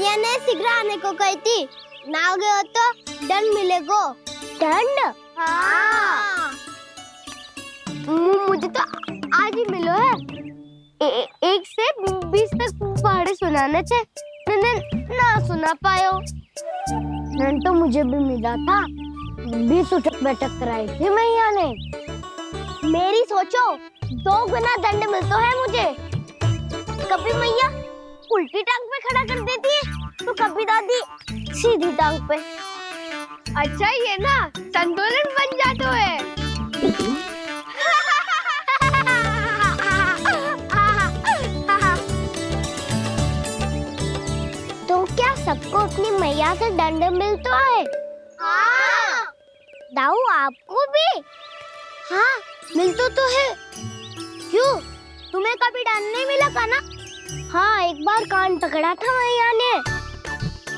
मैया ने सिखलाने को कही थी, ना गए हो तो दंड मिलेगो। दंड? हाँ। मुझे तो आज ही मिलो है। 1 से 20 तक पहाड़े सुनाने थे, ना सुना पायो। दंड तो मुझे भी मिला था, 20 उठक बैठक कराई थी मैया ने। मेरी सोचो, 2 गुना दंड मिलता है मुझे। कभी मैया उल्टी टांग पे खड़ा कर देती है, तो कभी दादी सीधी टांग पे। अच्छा ये ना संतुलन बन जाता है। तो क्या सबको अपनी मैया से दंड मिलता है? हाँ। दाऊ आपको भी? हाँ मिलता तो है। क्यों, तुम्हें कभी दंड नहीं मिला का ना? हाँ, एक बार कान पकड़ा था मैया ने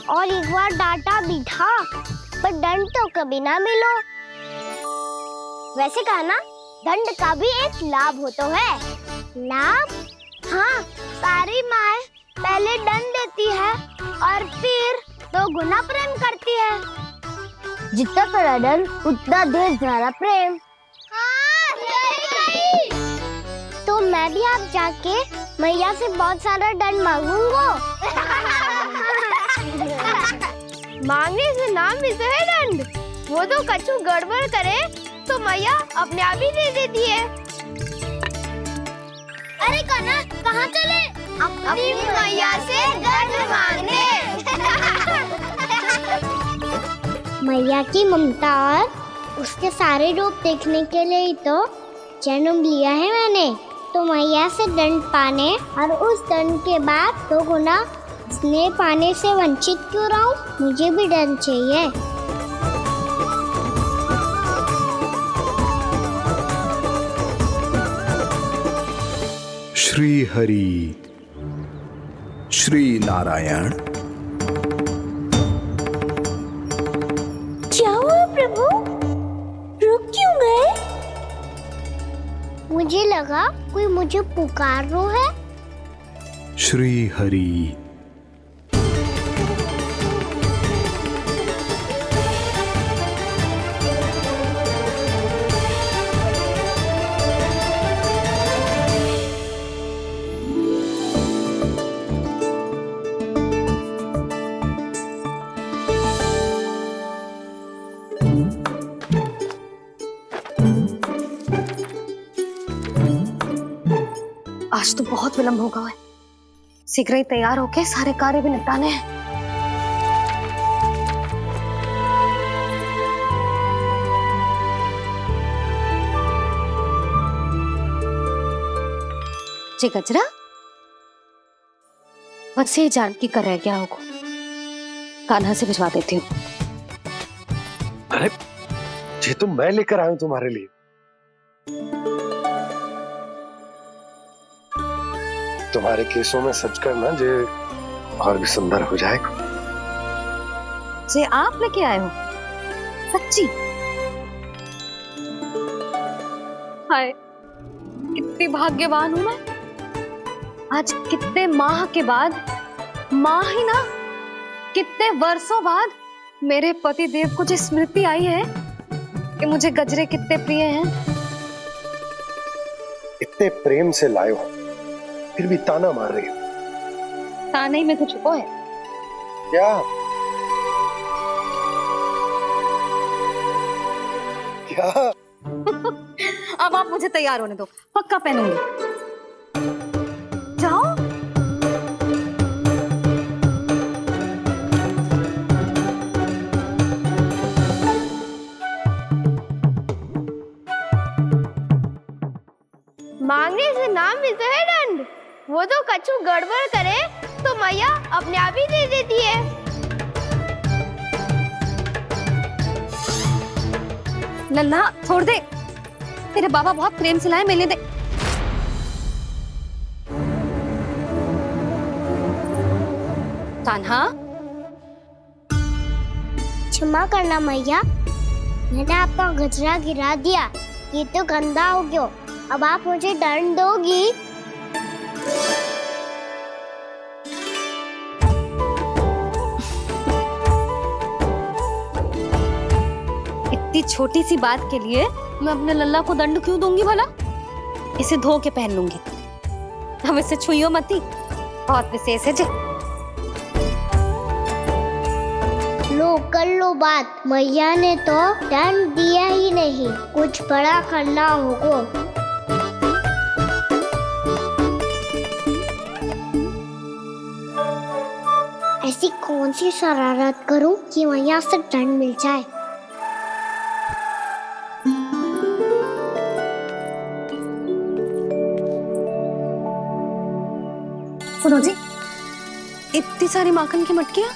और एक बार डांटा भी था, पर दंड तो कभी ना मिलो। वैसे कहा ना, दंड का भी एक लाभ होता है। लाभ? हाँ, सारी माँ पहले दंड देती है और फिर 2 गुना प्रेम करती है। जितना बड़ा दंड उतना ढेर सारा प्रेम। हाँ, सही। तो मैं भी आप जाके मैया से बहुत सारा दंड मांगूंगा। मांगने से नाम मिलता है दंड। वो तो कछु गड़बड़ करे तो मैया अपने आप ही दे देती है। अरे कना, कहाँ चले? अपनी मैया से दंड मांगने। मैया की ममता और उसके सारे रूप देखने के लिए ही तो जन्म लिया है मैंने। तो मैया से दंड पाने और उस दंड के बाद 2 गुना स्नेह पाने से वंचित क्यों रहूं? मुझे भी दंड चाहिए। श्री हरि, श्री नारायण। क्या हुआ प्रभु? रुक क्यों गए? मुझे लगा कोई मुझे पुकार रहा है। श्री हरि। आज तो बहुत विलंब होगा है। शीघ्र ही तैयार होके सारे कार्य भी निपटाने हैं। जी गजरा, बस ये जानकी कर रह गया होगा, कान्हा से भिजवा देती हूँ। अरे ये तो मैं लेकर आया हूं तुम्हारे लिए। तुम्हारे केसों में सच करना जे और भी सुंदर हो जाएगा। जे आप लेके आए हो? सच्ची? हाय, कितनी भाग्यवान हूं मैं। आज कितने माह के बाद, माह ही ना, कितने वर्षों बाद मेरे पति देव को जो स्मृति आई है कि मुझे गजरे कितने प्रिय हैं। इतने प्रेम से लाए हो, फिर भी ताना मार रही हो। ताने ही में तो छुपो है। क्या? क्या? अब आप मुझे तैयार होने दो, पक्का पहनूंगी। जाओ। मांगने से नाम मिलता है दंड। वो तो कछु गड़बड़ करे तो मैया अपने आप ही दे देती है। लल्ला छोड़ दे, तेरे बाबा बहुत प्रेम से लाए, मिलने दे। कान्हा, क्षमा करना मैया, मैंने आपका गजरा गिरा दिया। ये तो गंदा हो गया। अब आप मुझे दंड दोगी? इतनी छोटी सी बात के लिए मैं अपने लल्ला को दंड क्यों दूंगी भला? इसे धो के पहन लूंगी। अब इसे छुइयो मती, बहुत विशेष है जी। लो कर लो बात, मैया ने तो दंड दिया ही नहीं, कुछ बड़ा करना होगा। ऐसी कौन सी शरारत करूं कि मैया से दंड मिल जाए? सुनो जी, इतनी सारी माखन की मटकियां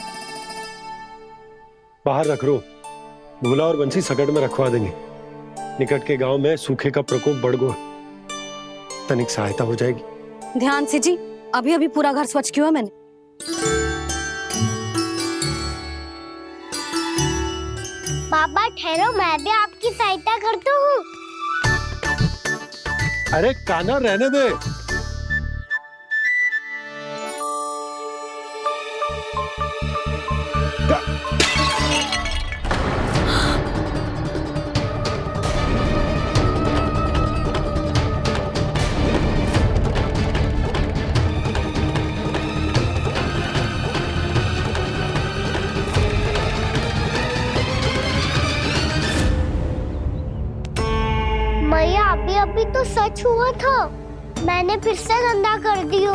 बाहर रख रो, भूला और बंसी सकट में रखवा देंगे। निकट के गांव में सूखे का प्रकोप बढ़ गया, तनिक सहायता हो जाएगी। ध्यान से जी, अभी अभी पूरा घर स्वच्छ किया है मैंने। पापा ठहरो, मैं भी आपकी सहायता करता हूँ। अरे कान्हा रहने दे। मैया अभी अभी तो सच हुआ था, मैंने फिर से गंदा कर दियो।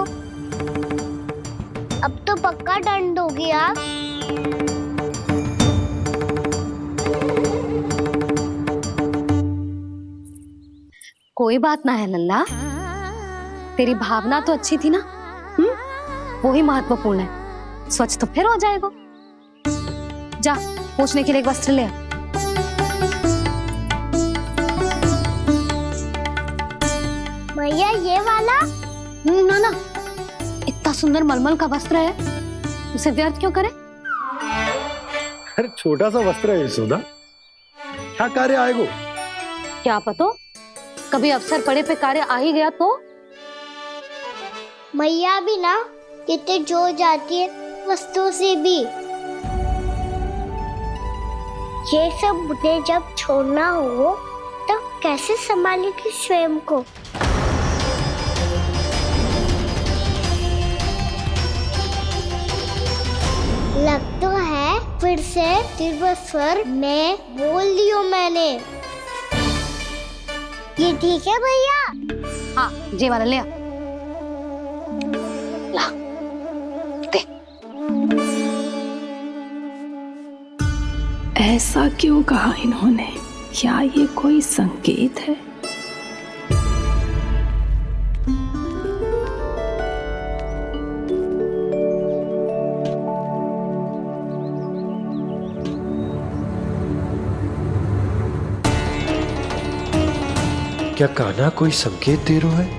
अब तो पक्का दंड दोगे आप। कोई बात ना है लल्ला, तेरी भावना तो अच्छी थी ना, वो ही महत्वपूर्ण है। स्वच्छ तो फिर हो जाएगा। जा पोंछने के लिए एक वस्त्र ले आ। मैया ये वाला? ना ना, इतना सुंदर मलमल का वस्त्र है, उसे व्यर्थ क्यों करे? अरे छोटा सा वस्त्र है यशोदा, क्या कार्य आएगो? क्या पता, कभी अवसर पड़े पे कार्य आ ही गया तो? मैया भी ना कितने जो जाती है वस्तुओं से भी। ये सब मुझे जब छोड़ना हो तो कैसे संभालेगी स्वयं को? लग तो है फिर से तीव्र स्वर में बोल दियो मैंने। ये ठीक है भैया? हाँ, जे वाला ले आ। ला, दे। ऐसा क्यों कहा इन्होंने? क्या ये कोई संकेत है? क्या कान्हा कोई संकेत दे रहा है?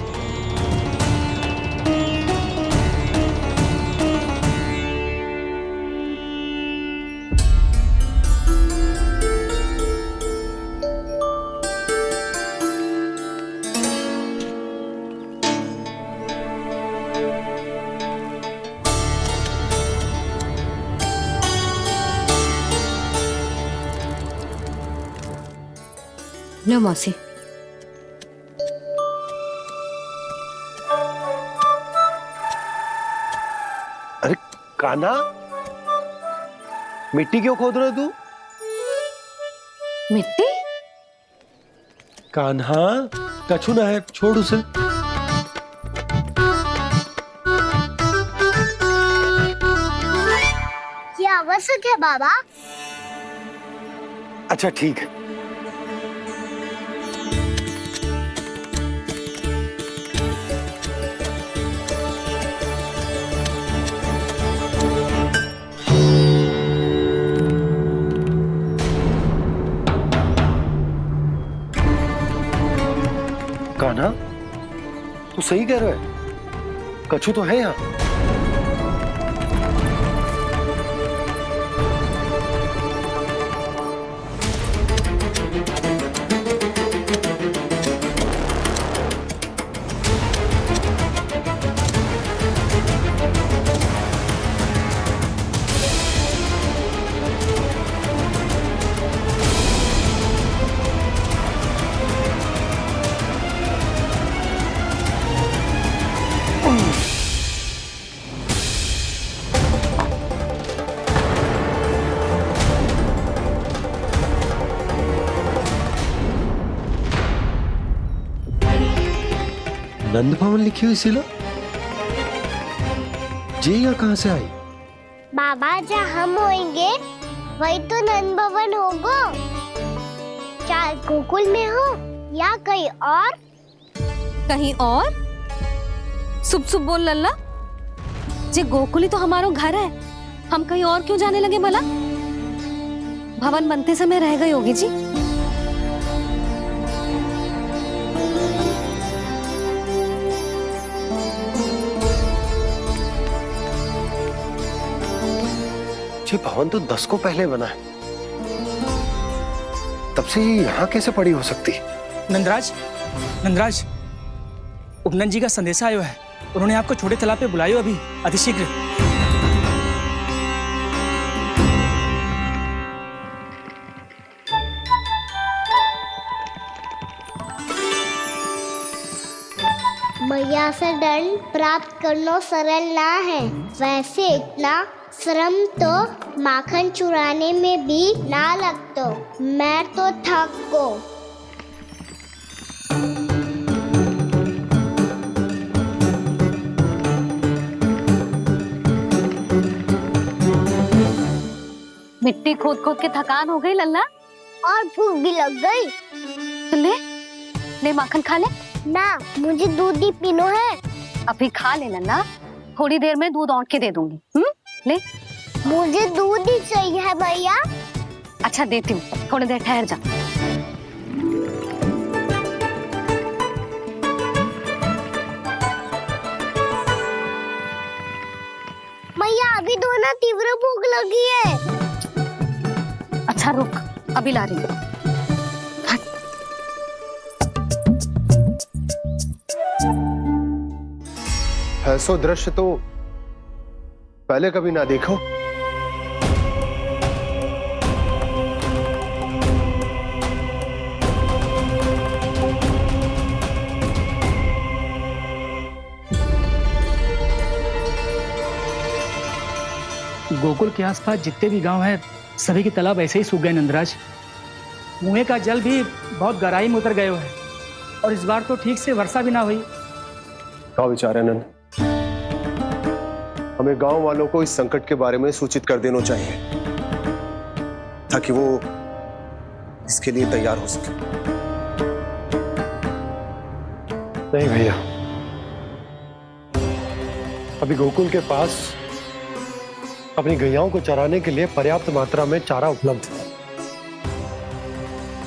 लो मौसी। अरे कान्हा, मिट्टी क्यों खोद रहे तू? मिट्टी? कान्हा, कछु ना है, छोड़ उसे। ये आवश्यक है बाबा। अच्छा ठीक है। कान्हा, तू सही कह रहा है, कछु तो है यहाँ। नंद भवन लिखी हुई सिला जी यहाँ कहाँ से आई? बाबा जहाँ हम होंगे वही तो नंद भवन होगा। चाहे गोकुल में हो या कहीं और। कहीं और? सुब सुब बोल लल्ला, जे गोकुली तो हमारा घर है, हम कहीं और क्यों जाने लगे भला? भवन बनते समय रह गई होगी जी। ये भवन तो 10 को पहले बना है, तब से ये यहाँ कैसे पड़ी हो सकती? नंदराज, नंदराज, उपनंद जी का संदेशा आयो है। उन्होंने आपको छोटे तालाब पे बुलायो अभी अतिशीघ्र। मैया से दंड प्राप्त करना सरल ना है। वैसे इतना श्रम तो माखन चुराने में भी ना लगतो। मैं तो थक गो। मिट्टी खोद खोद के थकान हो गई लल्ला, और भूख भी लग गई। तो ले माखन खा ले। ना, मुझे दूध ही पीनो है। अभी खा ले लल्ला, थोड़ी देर में दूध औंट के दे दूंगी। ले। मुझे दूध ही चाहिए भैया। अच्छा देती हूँ, थोड़ी देर ठहर जा। मैया अभी तो ना तीव्र भूख लगी है। अच्छा रुक, अभी ला रही हूँ। ऐसा दृश्य तो पहले कभी ना देखो। गोकुल के आसपास जितने भी गांव हैं, सभी के तालाब ऐसे ही सूख गए नंदराज। कुएं का जल भी बहुत गहराई में उतर गयो है, और इस बार तो ठीक से वर्षा भी ना हुई। क्या विचार है नंद? हमें गांव वालों को इस संकट के बारे में सूचित कर देना चाहिए ताकि वो इसके लिए तैयार हो सके। नहीं भैया, अभी गोकुल के पास अपनी गैयाओं को चराने के लिए पर्याप्त मात्रा में चारा उपलब्ध है।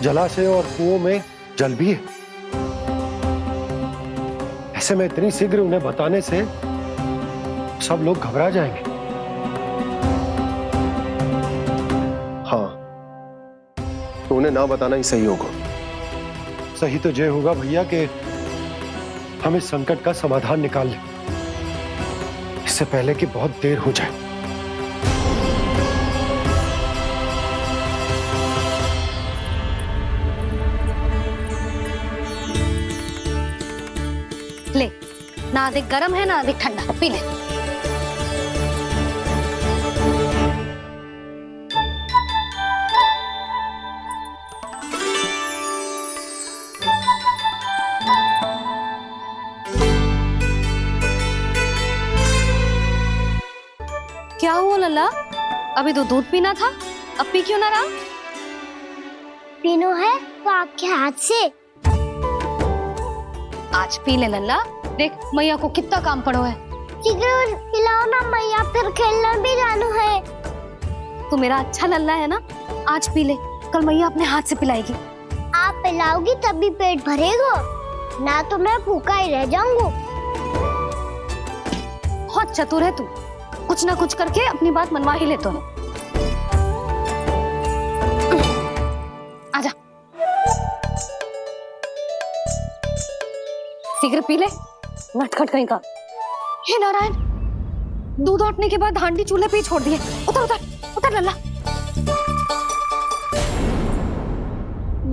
जलाशय और कुओं में जल भी है। ऐसे में इतनी शीघ्र उन्हें बताने से सब लोग घबरा जाएंगे। हाँ, तो उन्हें ना बताना ही सही होगा। सही तो ये होगा भैया कि हम इस संकट का समाधान निकाल लें, इससे पहले कि बहुत देर हो जाए। ले, ना अधिक गर्म है ना अधिक ठंडा, पी ले। क्या हुआ लल्ला? अभी तो दूध पीना था, अब पी क्यों ना रहा? पीनो है तो आपके हाथ से। आज पी ले लल्ला, देख मैया को कितना काम पड़ो है। शीघ्र खिलाओ ना मैया, फिर खेलना भी जानो है। तू मेरा अच्छा लल्ला है ना, आज पी ले, कल मैया अपने हाथ से पिलाएगी। आप पिलाओगी तभी पेट भरेगा, ना तो मैं भूखा ही रह जाऊंगा। बहुत चतुर है तू, कुछ ना कुछ करके अपनी बात मनवा ही लेता है। आजा, शीघ्र पी ले, नटखट कहीं का। हे नारायण, दूध औटने के बाद हांडी चूल्हे पे ही छोड़ दिए। उतर उतर उतर लल्ला।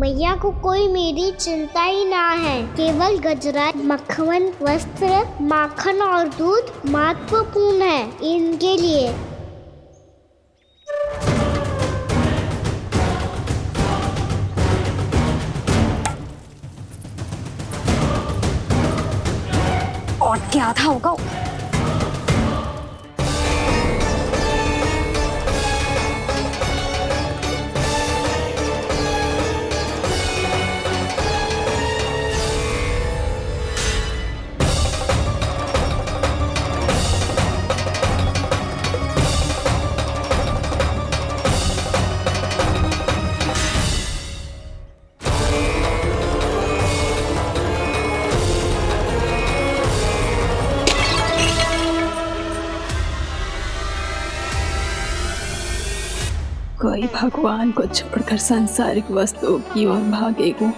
मैया को कोई मेरी चिंता ही ना है। केवल गजरा, मक्खन, वस्त्र, माखन और दूध महत्वपूर्ण है इनके लिए। लौट के आता होगा। कोई भगवान को छोड़कर सांसारिक वस्तुओं की ओर भागेगा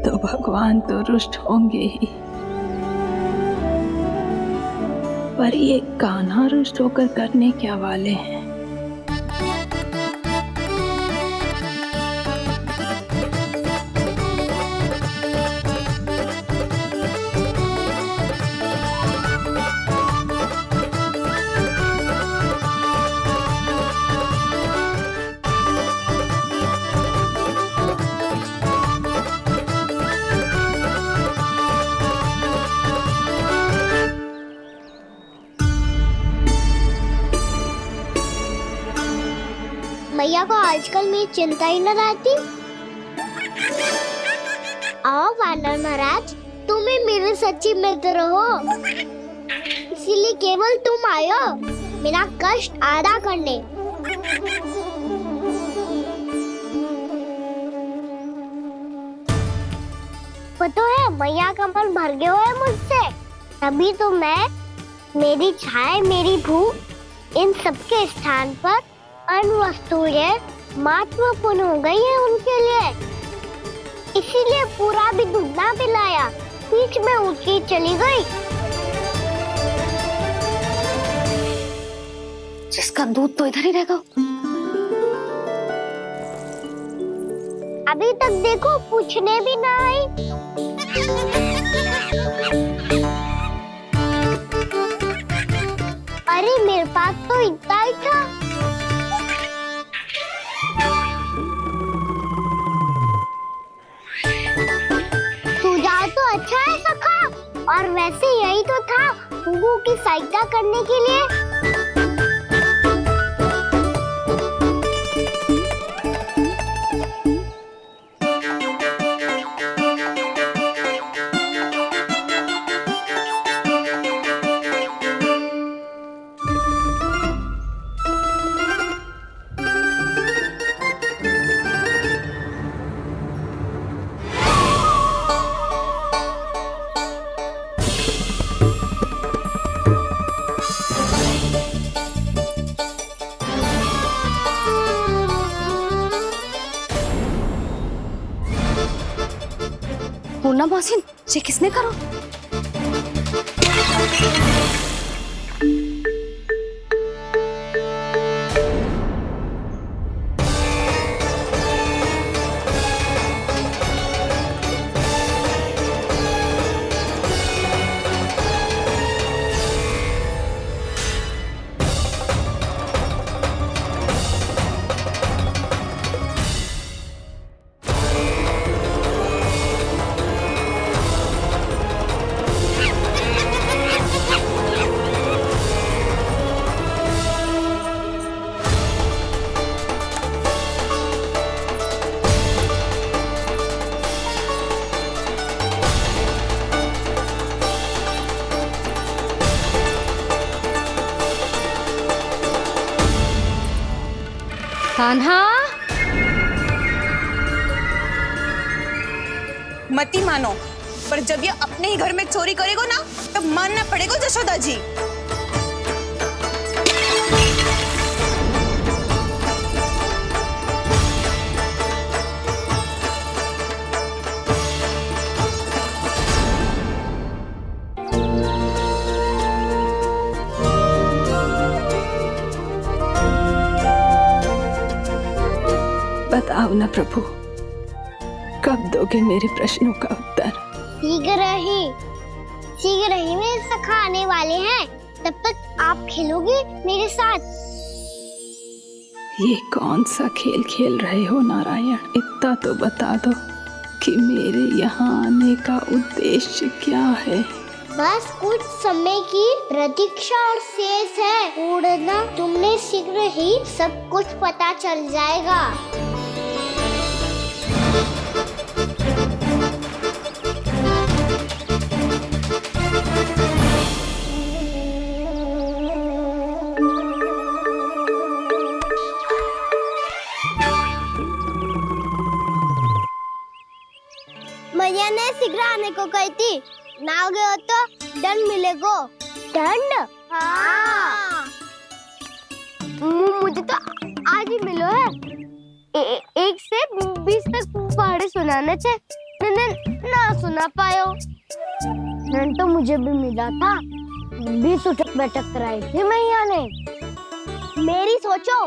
तो भगवान तो रुष्ट होंगे ही, पर ये कान्हा रुष्ट होकर करने क्या वाले हैं? मैया को आजकल मेरी चिंता ही न रहती। आओ वानर महाराज, तुम ही मेरे सच्ची मित्र हो, इसीलिए केवल तुम आयो मेरा कष्ट आधा करने। पता है मैया का मन भर गया है मुझसे, तभी तो मैं, मेरी छाया, मेरी भूख, इन सबके स्थान पर अन्य वस्तुएं महत्वपूर्ण हो गई है उनके लिए, इसीलिए पूरा भी दूध ना पिलाया, बीच में उठ के चली गई। जिसका दूध तो इधर ही रहेगा। अभी तक देखो पूछने भी ना आई। अरे मेरे पास तो इतना ही था। सुझाव तो अच्छा है सखा, और वैसे यही तो था गुगु की सहायता करने के लिए। पूर्णा मौसी, ये किसने करो? कान्हा, मती मानो, पर जब ये अपने ही घर में चोरी करेगो ना, तब मानना पड़ेगा जशोदा जी। बताओ ना प्रभु, कब दोगे मेरे प्रश्नों का उत्तर? शीघ्र ही मेरे सखा आने वाले हैं, तब तक आप खेलोगे मेरे साथ। ये कौन सा खेल खेल रहे हो नारायण? इतना तो बता दो कि मेरे यहाँ आने का उद्देश्य क्या है। बस कुछ समय की प्रतीक्षा और शेष है। उड़ना तुमने शीघ्र ही सब कुछ पता चल जाएगा। मैया ने शीघ्र आने को कही थी, ना आओगे हो तो दंड मिलेगा। दंड? हाँ। मुझे तो आज ही मिलो है। 1 से 20 तक पहाड़े सुनाने थे, ना सुना पायो। दंड तो मुझे भी मिला था, 20 उठक बैठक कराई थी मैया ने। मेरी सोचो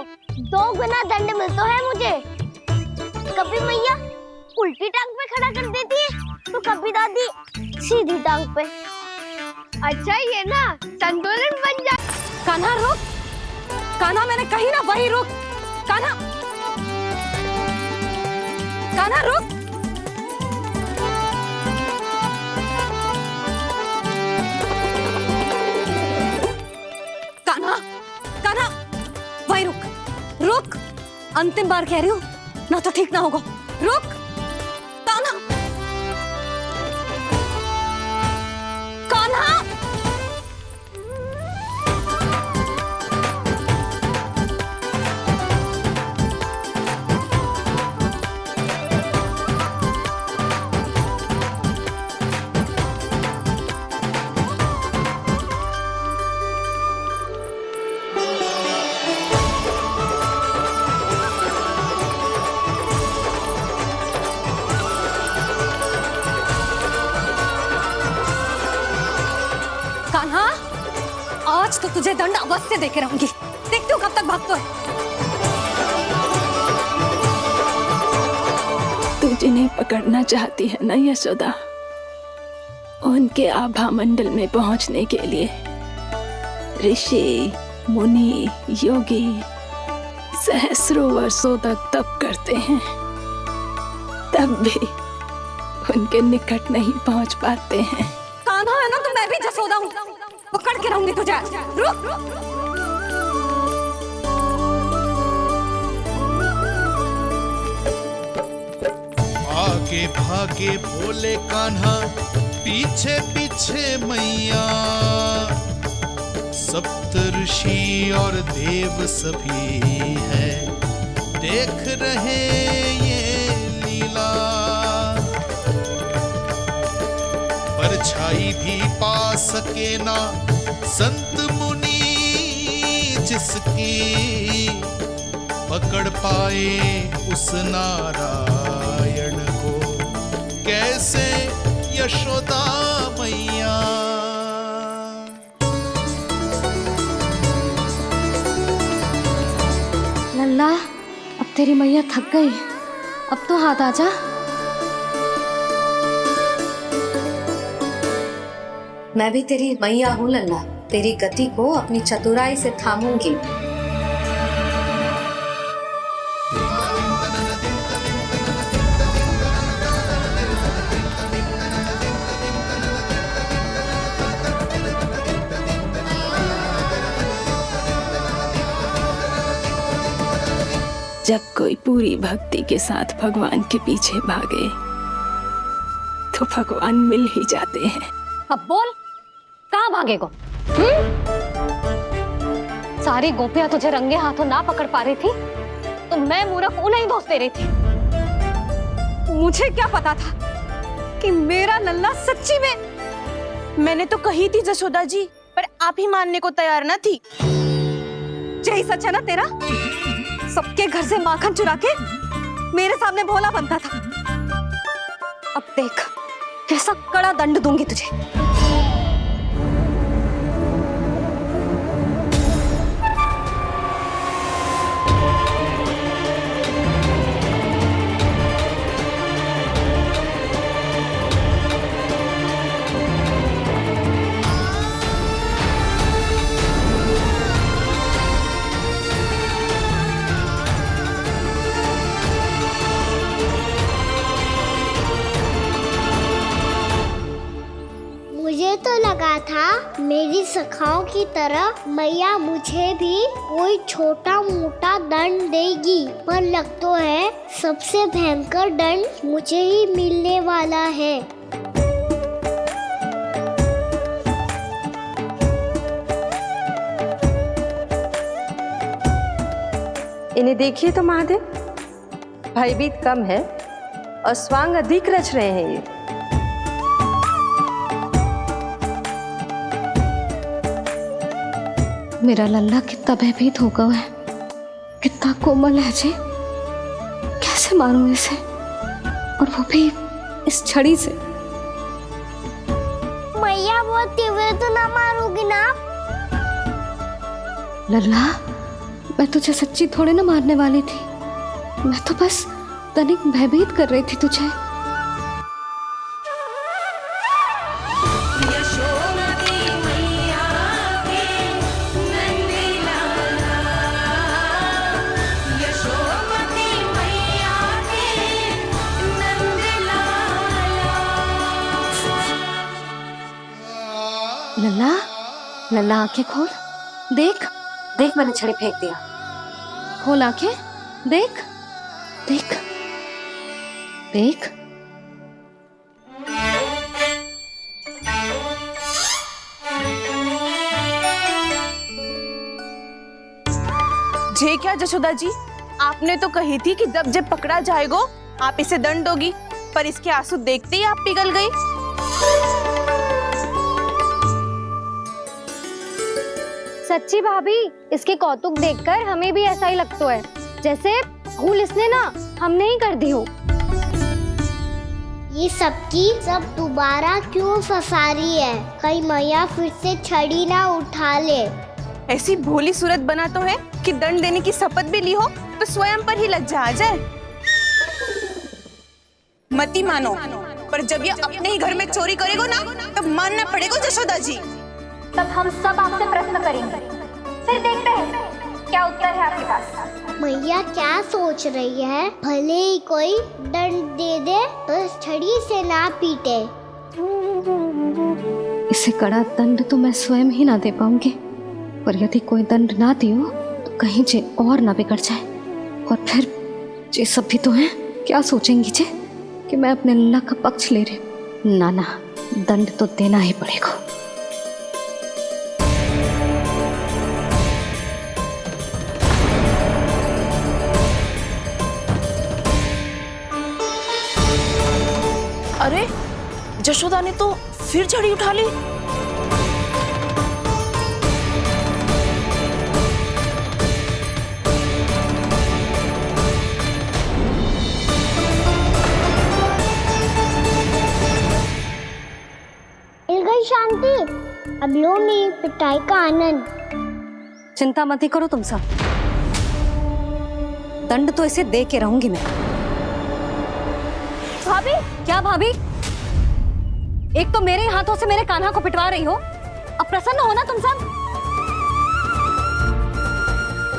2 गुना दंड मिलता है मुझे। कभी मैया उल्टी टांग पे खड़ा कर देती है तो कभी दादी सीधी टांग पे। अच्छा ये ना संतुलन बन जाए। कान्हा रुक, कान्हा मैंने कही ना वही रुक। कान्हा, कान्हा रुक। कान्हा, कान्हा वही रुक, रुक। अंतिम बार कह रही हूँ, ना तो ठीक ना होगा। रुक कान्हा, कान्हा। कान्हा, आज तो तुझे दंड अवश्य देके रहूंगी। देखती हूँ कब तक भागता है। तू जिन्हें पकड़ना चाहती है ना यशोदा, उनके आभा मंडल में पहुंचने के लिए ऋषि, मुनि, योगी सहस्रों वर्षों तक तप करते हैं, तब भी उनके निकट नहीं पहुंच पाते हैं। कान्हा है ना तो मैं भी जसोदा हूँ, पकड़ के रहूंगी तुझे। रुक, आगे भागे बोले कान्हा, पीछे पीछे मैया। सप्तऋषि और देव सभी है, देख रहे ये लीला। परछाई भी पा सके ना संत मुनि जिसकी, पकड़ पाए उस नारायण को कैसे यशोदा मैया। लल्ला, अब तेरी मैया थक गई, अब तो हाथ आजा। मैं भी तेरी मैया हूँ लल्ला, तेरी गति को अपनी चतुराई से थामूंगी। जब कोई पूरी भक्ति के साथ भगवान के पीछे भागे तो भगवान मिल ही जाते हैं। अब बोल, कहाँ भागेगो? सारी गोपियां तुझे रंगे हाथों ना पकड़ पा रही थी तो मैं मूर्ख उन्हें ही दोष दे रही थी। मुझे क्या पता था कि मेरा लल्ला सच्ची में। मैंने तो कही थी जसोदा जी, पर आप ही मानने को तैयार न थी। यही सच है ना तेरा? सबके घर से माखन चुरा के मेरे सामने भोला बनता था। अब देख कैसा कड़ा दंड दूंगी तुझे। गया था मेरी सखाओं की तरह मैया मुझे भी कोई छोटा मोटा दंड देगी, पर लग तो है सबसे भयंकर दंड मुझे ही मिलने वाला है। इन्हें देखिए तो महादेव, भयभीत कम है और स्वांग अधिक रच रहे हैं ये। मेरा लल्ला कितना भयभीत होगा है, कितना कोमल है जी। कैसे मारूं इसे, और वो भी इस छड़ी से। मैया बहुत तीव्र तो ना मारोगी ना? लल्ला, मैं तुझे सच्ची थोड़े ना मारने वाली थी, मैं तो बस तनिक भयभीत कर रही थी तुझे। लल्ला, लल्ला आंखें खोल, देख देख मैंने छड़ी फेंक दिया। खोल आंखें, देख देख देख। जे क्या जशोदा जी, आपने तो कही थी कि जब पकड़ा जाएगा आप इसे दंड दोगी, पर इसके आंसू देखते ही आप पिघल गई। सच्ची भाभी, इसके कौतुक देखकर हमें भी ऐसा ही लगता है जैसे भूल इसने ना हमने ही कर दी हो। ये सबकी सब दोबारा क्यों फंसा रही है? कहीं मैया फिर से छड़ी ना उठा ले। ऐसी भोली सूरत बना तो है कि दंड देने की शपथ भी ली हो तो स्वयं पर ही लग जाए। मती मानो, पर जब ये अपने ही घर में चोरी करेगा ना तब मानना पड़ेगा जशोदा जी। तब हम सब आपसे प्रश्न करेंगे, फिर देखते हैं क्या उत्तर है आपके पास। मैया क्या सोच रही है? भले ही कोई दंड दे दे, बस छड़ी से ना पीटे। इसे कड़ा दंड तो मैं स्वयं ही ना दे पाऊंगी, पर यदि कोई दंड ना दियो तो कहीं जे और ना बिगड़ जाए, और फिर जे सब भी तो हैं, क्या सोचेंगी जे कि मैं अपने लल्ला का पक्ष ले रही हूँ। ना ना, दंड तो देना ही पड़ेगा। अरे जशोदा ने तो फिर छड़ी उठा ली। मिल गई शांति, अब लो मेरी पिटाई का आनंद। चिंता मत ही करो तुम सब, दंड तो इसे दे के रहूंगी मैं। भाभी, क्या भाभी? एक तो मेरे हाथों से मेरे कान्हा को पिटवा रही हो, अब प्रसन्न हो ना तुम सब?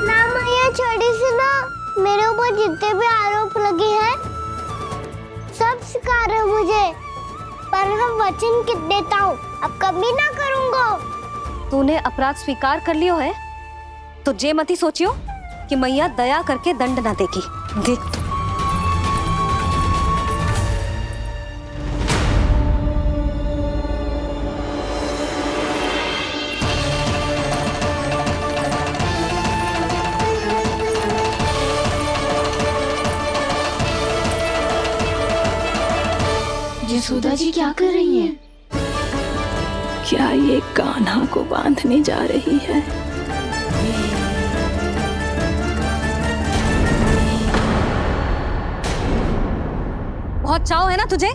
ना मैया, छड़ी से ना मेरे ऊपर जितने भी आरोप लगे हैं सब स्वीकार है मुझे, पर मैं वचन देता हूँ अब कभी ना करूँगा। तूने अपराध स्वीकार कर लियो है तो जे मत ही सोचियो कि मैया दया करके दंड ना देगी। देख तू। यशोदा जी क्या कर रही हैं? क्या ये कान्हा को बांधने जा रही है? बहुत चाव है ना तुझे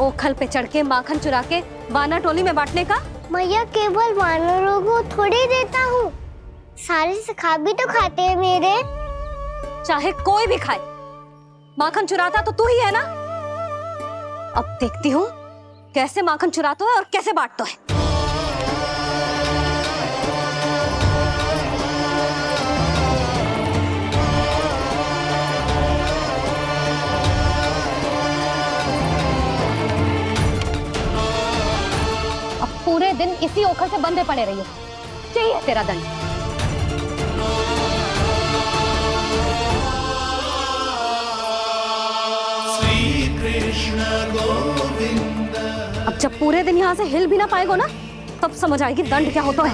ओखल पे चढ़ के माखन चुरा के वानर टोली में बांटने का? मैया, केवल वानरों को थोड़ी देता हूँ, सारे सखा भी तो खाते हैं मेरे। चाहे कोई भी खाए, माखन चुराता तो तू ही है ना। अब देखती हूँ कैसे माखन चुराता है और कैसे बांटता है। अब पूरे दिन इसी ओखर से बंधे पड़े रहिए। चाहिए तेरा दंड। श्री कृष्ण गोविंद। अब जब पूरे दिन यहाँ से हिल भी ना पाएगो ना, तब समझ आएगी दंड क्या होता है।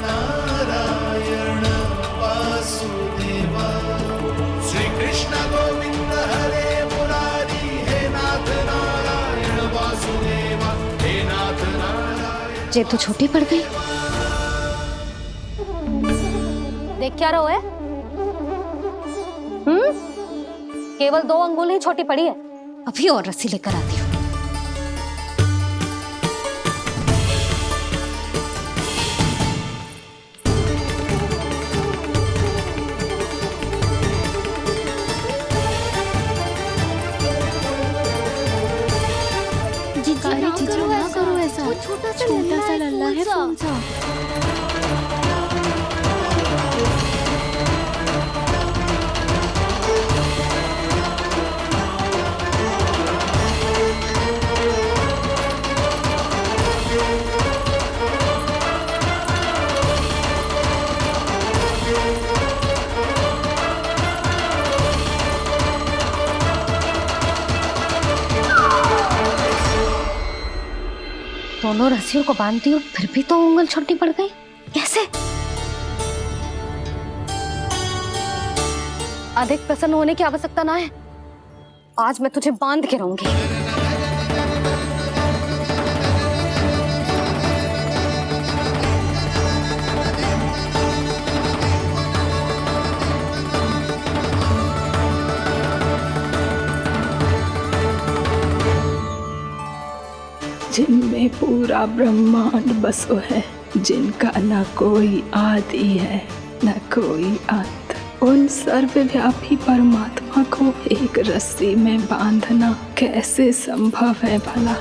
नारायण वासुदेव। श्री कृष्ण गोविंद हरे मुरारी। हे नाथ नारायण वासुदेव। हे नाथ नारायण। जे तो छोटी पड़ गई। देख क्या रहो है? केवल 2 अंगुल ही छोटी पड़ी है। अभी और रस्सी लेकर आती हूँ। जीजी ना करो ऐसा। छोटा सा लल्ला है कौन सा? दोनों रस्सियों को बांधती हूँ, फिर भी तो उंगल छोटी पड़ गई। कैसे? अधिक प्रसन्न होने की आवश्यकता ना है। आज मैं तुझे बांध के रहूंगी। जिनमें पूरा ब्रह्मांड बसो है, जिनका न कोई आदि है न कोई अंत, उन सर्वव्यापी परमात्मा को एक रस्सी में बांधना कैसे संभव है भला?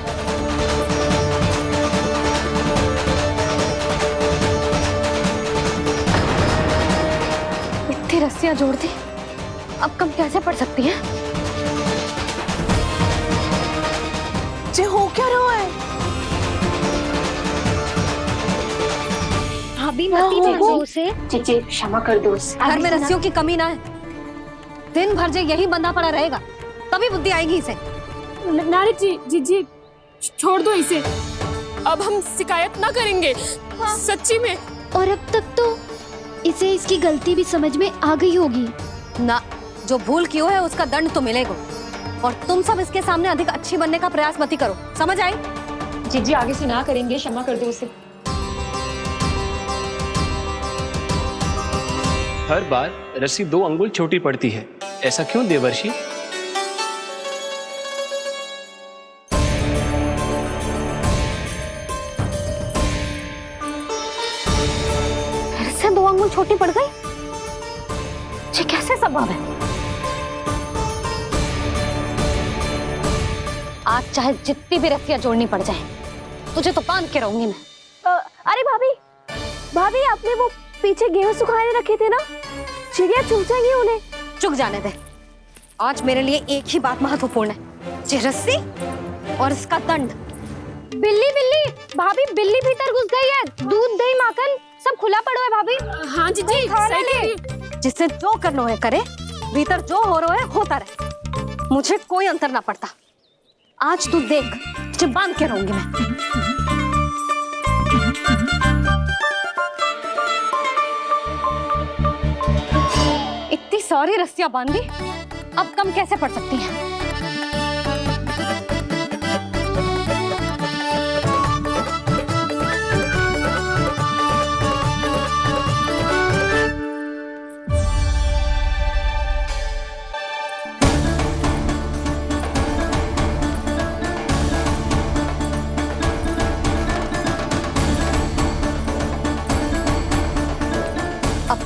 इतनी रस्सियां जोड़ दी, अब कम कैसे पड़ सकती हैं? जे हो क्या रहा है? भाभी मत पीछे उसे। जीजी क्षमा कर दो उसे। घर में रस्सियों की कमी ना है। दिन भर जो यही बंधा पड़ा रहेगा, तभी बुद्धि आएगी इसे। नारी जी जीजी छोड़ दो इसे। अब हम शिकायत ना करेंगे। सच्ची में। और अब तक तो इसे इसकी गलती भी समझ में आ गई होगी ना। जो भूल की है उसका दंड तो मिलेगा। और तुम सब इसके सामने अधिक अच्छी बनने का प्रयास मत ही करो, समझ आई? जीजी आगे से ना करेंगे, क्षमा कर दो उसे। हर बार रस्सी 2 अंगुल छोटी पड़ती है, ऐसा क्यों देवर्षि? फिर से 2 अंगुल छोटी पड़ गई? ये कैसे संभव है? आज चाहे जितनी भी रस्सियां जोड़नी पड़ जाए, तुझे तो बांध के रहूंगी मैं। अरे भाभी आपने वो पीछे गेहूं सुखाने रखे थे ना, चिड़िया चुग जाएंगी उन्हें। चुग जाने दे। आज मेरे लिए एक ही बात महत्वपूर्ण है, ये रस्सी और इसका दंड। बिल्ली भाभी, बिल्ली भीतर घुस गई है। दूध दही माखन सब खुला पड़ा है भाभी। हाँ जीजी सही। जिससे जो करना है करे, भीतर जो हो रहा है होता रहे, मुझे कोई अंतर ना पड़ता। आज तू देख, तुझे बांध के रहूंगी मैं। इतनी सारी रस्सियां बांधी, अब कम कैसे पड़ सकती हैं?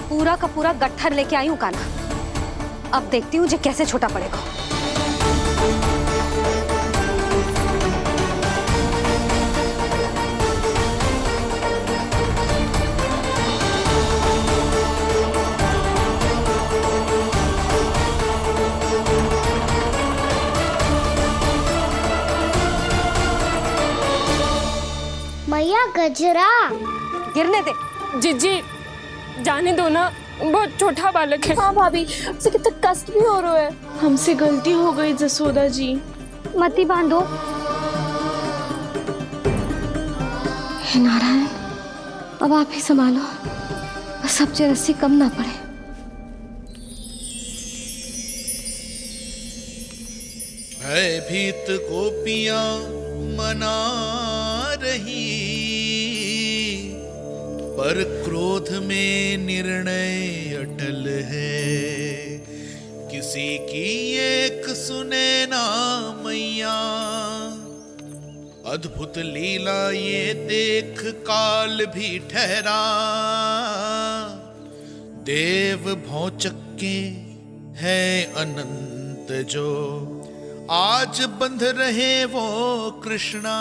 पूरा का पूरा गट्ठर लेके आई हूँ कान्हा। अब देखती हूँ जे कैसे छोटा पड़ेगा। मैया कचरा। गिरने दे। जीजी जाने दो ना, बहुत छोटा बालक है। हाँ भाभी, उसे कितना कष्ट भी हो रहा है। हमसे गलती हो गई जसोदा जी। मती बांधो। हे नारायण, अब आप ही संभालो, बस अब जे रस्सी कम ना पड़े। भयभीत गोपियां मना रही, पर क्रोध में निर्णय अटल है। किसी की एक सुने ना मैया, अद्भुत लीला ये देख काल भी ठहरा। देव भौचक्के है अनंत जो, आज बंध रहे वो कृष्णा।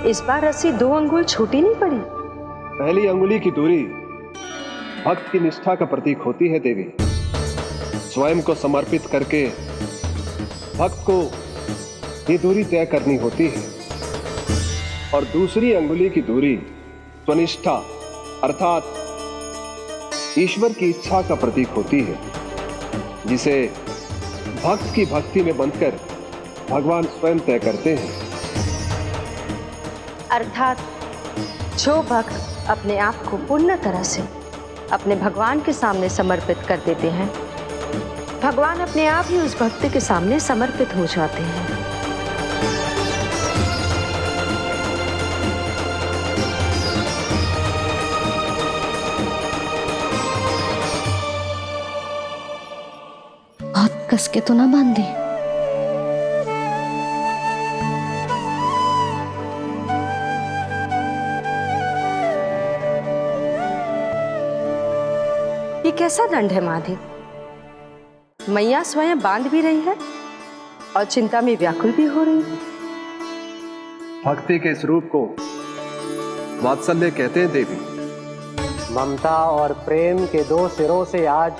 इस बार रस्सी 2 अंगुल छोटी नहीं पड़ी। पहली अंगुली की दूरी भक्त की निष्ठा का प्रतीक होती है देवी। स्वयं को समर्पित करके भक्त को ये दूरी तय करनी होती है। और दूसरी अंगुली की दूरी स्वनिष्ठा अर्थात ईश्वर की इच्छा का प्रतीक होती है, जिसे भक्त की भक्ति में बंधकर भगवान स्वयं तय करते हैं। अर्थात जो भक्त अपने आप को पूर्ण तरह से अपने भगवान के सामने समर्पित कर देते हैं, भगवान अपने आप ही उस भक्त के सामने समर्पित हो जाते हैं। बहुत कस के तो ना बांधी। ये कैसा दंड है माधव? मैया स्वयं बांध भी रही है और चिंता में व्याकुल भी हो रही है। भक्ति के इस रूप को वात्सल्य कहते हैं देवी। ममता और प्रेम के 2 सिरों से आज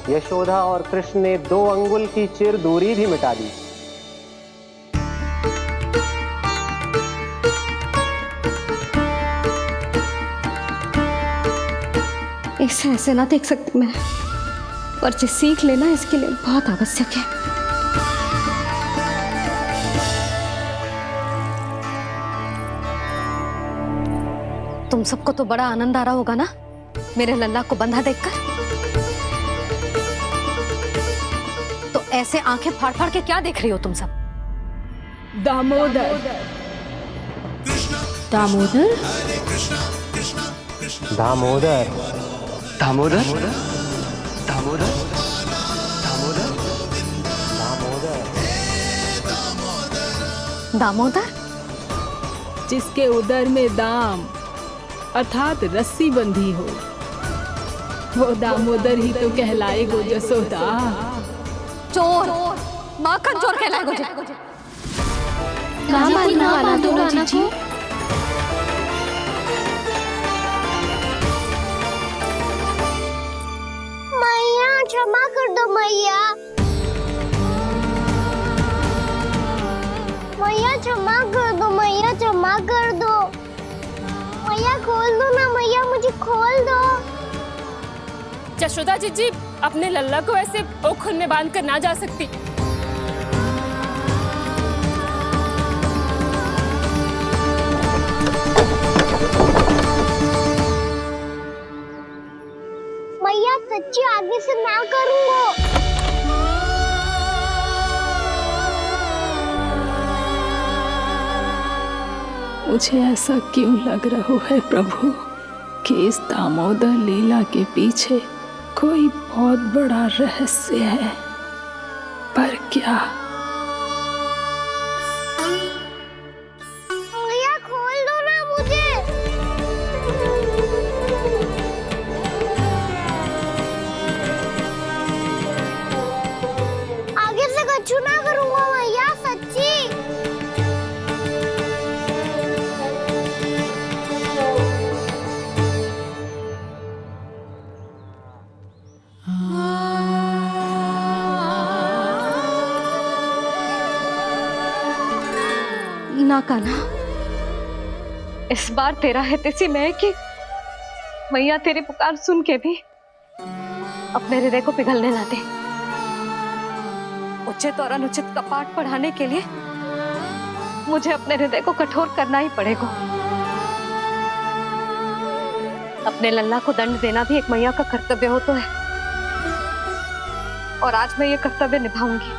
यशोदा और कृष्ण ने 2 अंगुल की चिर दूरी भी मिटा दी। इसे ऐसे ना देख सकती मैं, पर जो सीख लेना इसके लिए बहुत आवश्यक है। तुम सबको तो बड़ा आनंद आ रहा होगा ना मेरे लल्ला को बंधा देखकर। तो ऐसे आंखें फाड़ फाड़ के क्या देख रही हो तुम सब? दामोदर। दामोदर? दामोदर। दामोदर? दामोदर? दामोदर? जिसके उदर में दाम अर्थात रस्सी बंधी हो, वो दामोदर ही तो कहलाएगो जसोदा। चोर, माखन चोर कहलाएगो जे। ना बांधो नाना को। मैया क्षमा कर दो मैया। मैया क्षमा कर दो, मैया क्षमा कर दो। मैया खोल दो ना मैया, मुझे खोल दो। जशोदा जीजी अपने लल्ला को ऐसे ओखुन में बांध कर ना जा सकती। मैया सच्ची आगे से ना करूंगा। मुझे ऐसा क्यों लग रहा है प्रभु कि इस दामोदर लीला के पीछे कोई बहुत बड़ा रहस्य है, पर क्या? मैया खोल दो ना मुझे। आगे से कछु ना करूंगा मैया, सच्ची। ना कान्हा। इस बार तेरा हित इसी में है कि मैया तेरी पुकार सुन के भी अपने हृदय को पिघलने ना दे। उचित और अनुचित का पाठ पढ़ाने के लिए मुझे अपने हृदय को कठोर करना ही पड़ेगा। अपने लल्ला को दंड देना भी एक मैया का कर्तव्य हो तो है, और आज मैं ये कर्तव्य निभाऊंगी।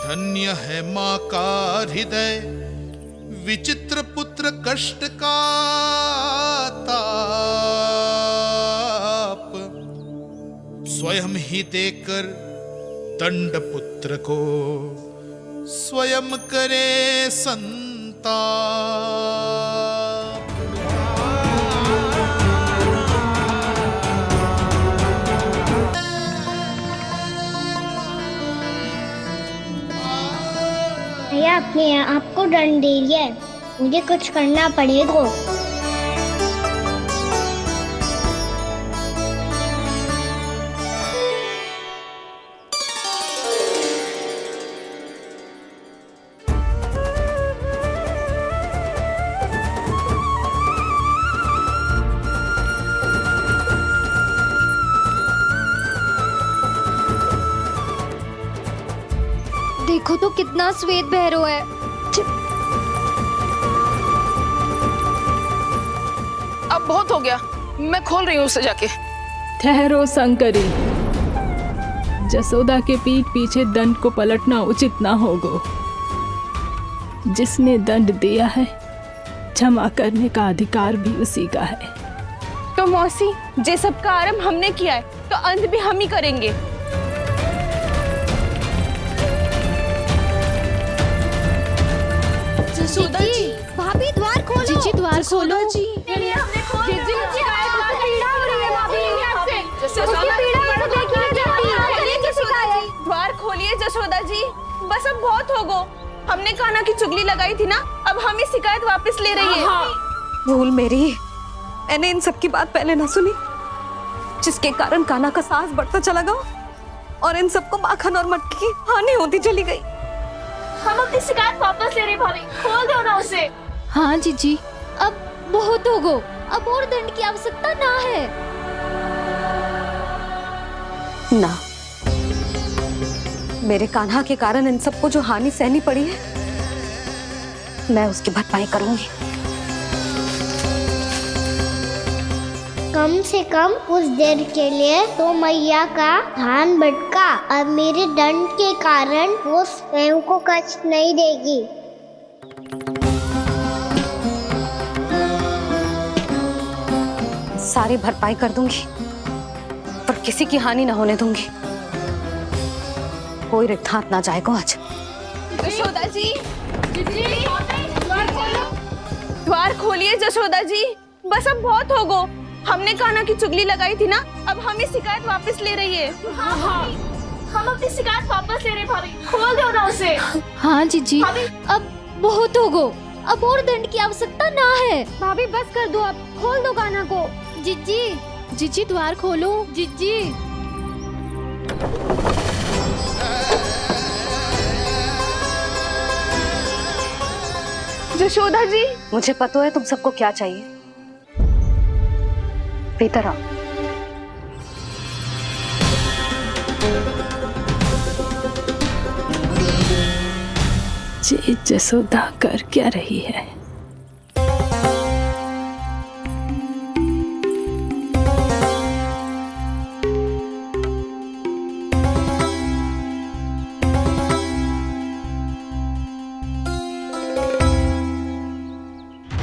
धन्य है माँ का हृदय, विचित्र पुत्र कष्ट का ताप, स्वयं ही देकर दंड पुत्र को स्वयं करे संताप। भैया अपने आप को दंड दे दिया है, मुझे कुछ करना पड़ेगा। देखो तो कितना श्वेत भैरव है। अब बहुत हो गया, मैं खोल रही हूँ उसे जाके। ठहरो शंकरी, जसोदा के पीठ पीछे दंड को पलटना उचित ना होगा। जिसने दंड दिया है क्षमा करने का अधिकार भी उसी का है। तो मौसी, जे सब का आरंभ हमने किया है तो अंत भी हम ही करेंगे। जसोदा जी, भाभी द्वार खोलो। जीजी द्वार खोलो। जी हमने खोल दिया। जी पीड़ा हो रही है भाभी आपसे। उसकी पीड़ा है तो देखिए जल्दी। द्वार खोलिए जसोदा जी, बस अब बहुत हो गो। हमने कान्हा की चुगली लगाई थी ना, अब हम ये शिकायत वापस ले रही है। भूल मेरी, मैंने इन सब की बात पहले ना सुनी, जिसके कारण कान्हा का साहस बढ़ता चला गया और इन सबको माखन और मटकी की हानि होती चली गई। हम अपनी शिकायत वापस ले रहे भाभी, खोल दो ना उसे। हाँ जीजी, अब बहुत हो गो, अब और दंड की आवश्यकता ना है। ना, मेरे कान्हा के कारण इन सबको जो हानि सहनी पड़ी है, मैं उसकी भरपाई करूंगी। कम से कम कुछ देर के लिए तो मैया का ध्यान भटका और मेरे दंड के कारण वो स्वयं को कष्ट नहीं देगी। सारी भरपाई कर दूंगी, पर किसी की हानि ना होने दूंगी। कोई रिक्त हाथ ना जाएगा आज। जशोदा जी, द्वार खोलिए जशोदा जी, बस अब बहुत हो गो। हमने कान्हा की चुगली लगाई थी ना, अब हम ये शिकायत वापस ले रही है। हम अपनी शिकायत वापस ले रहे भाभी, खोल दो ना उसे। हाँ जीजी, अब बहुत हो गो, अब और दंड की आवश्यकता ना है। भाभी बस कर दो, अब खोल दो कान्हा को। जीजी, जीजी द्वार खोलो। जीजी, जशोदा जी, मुझे पता है तुम सबको क्या चाहिए। भीतर आओ। जी जसोदा कर क्या रही है?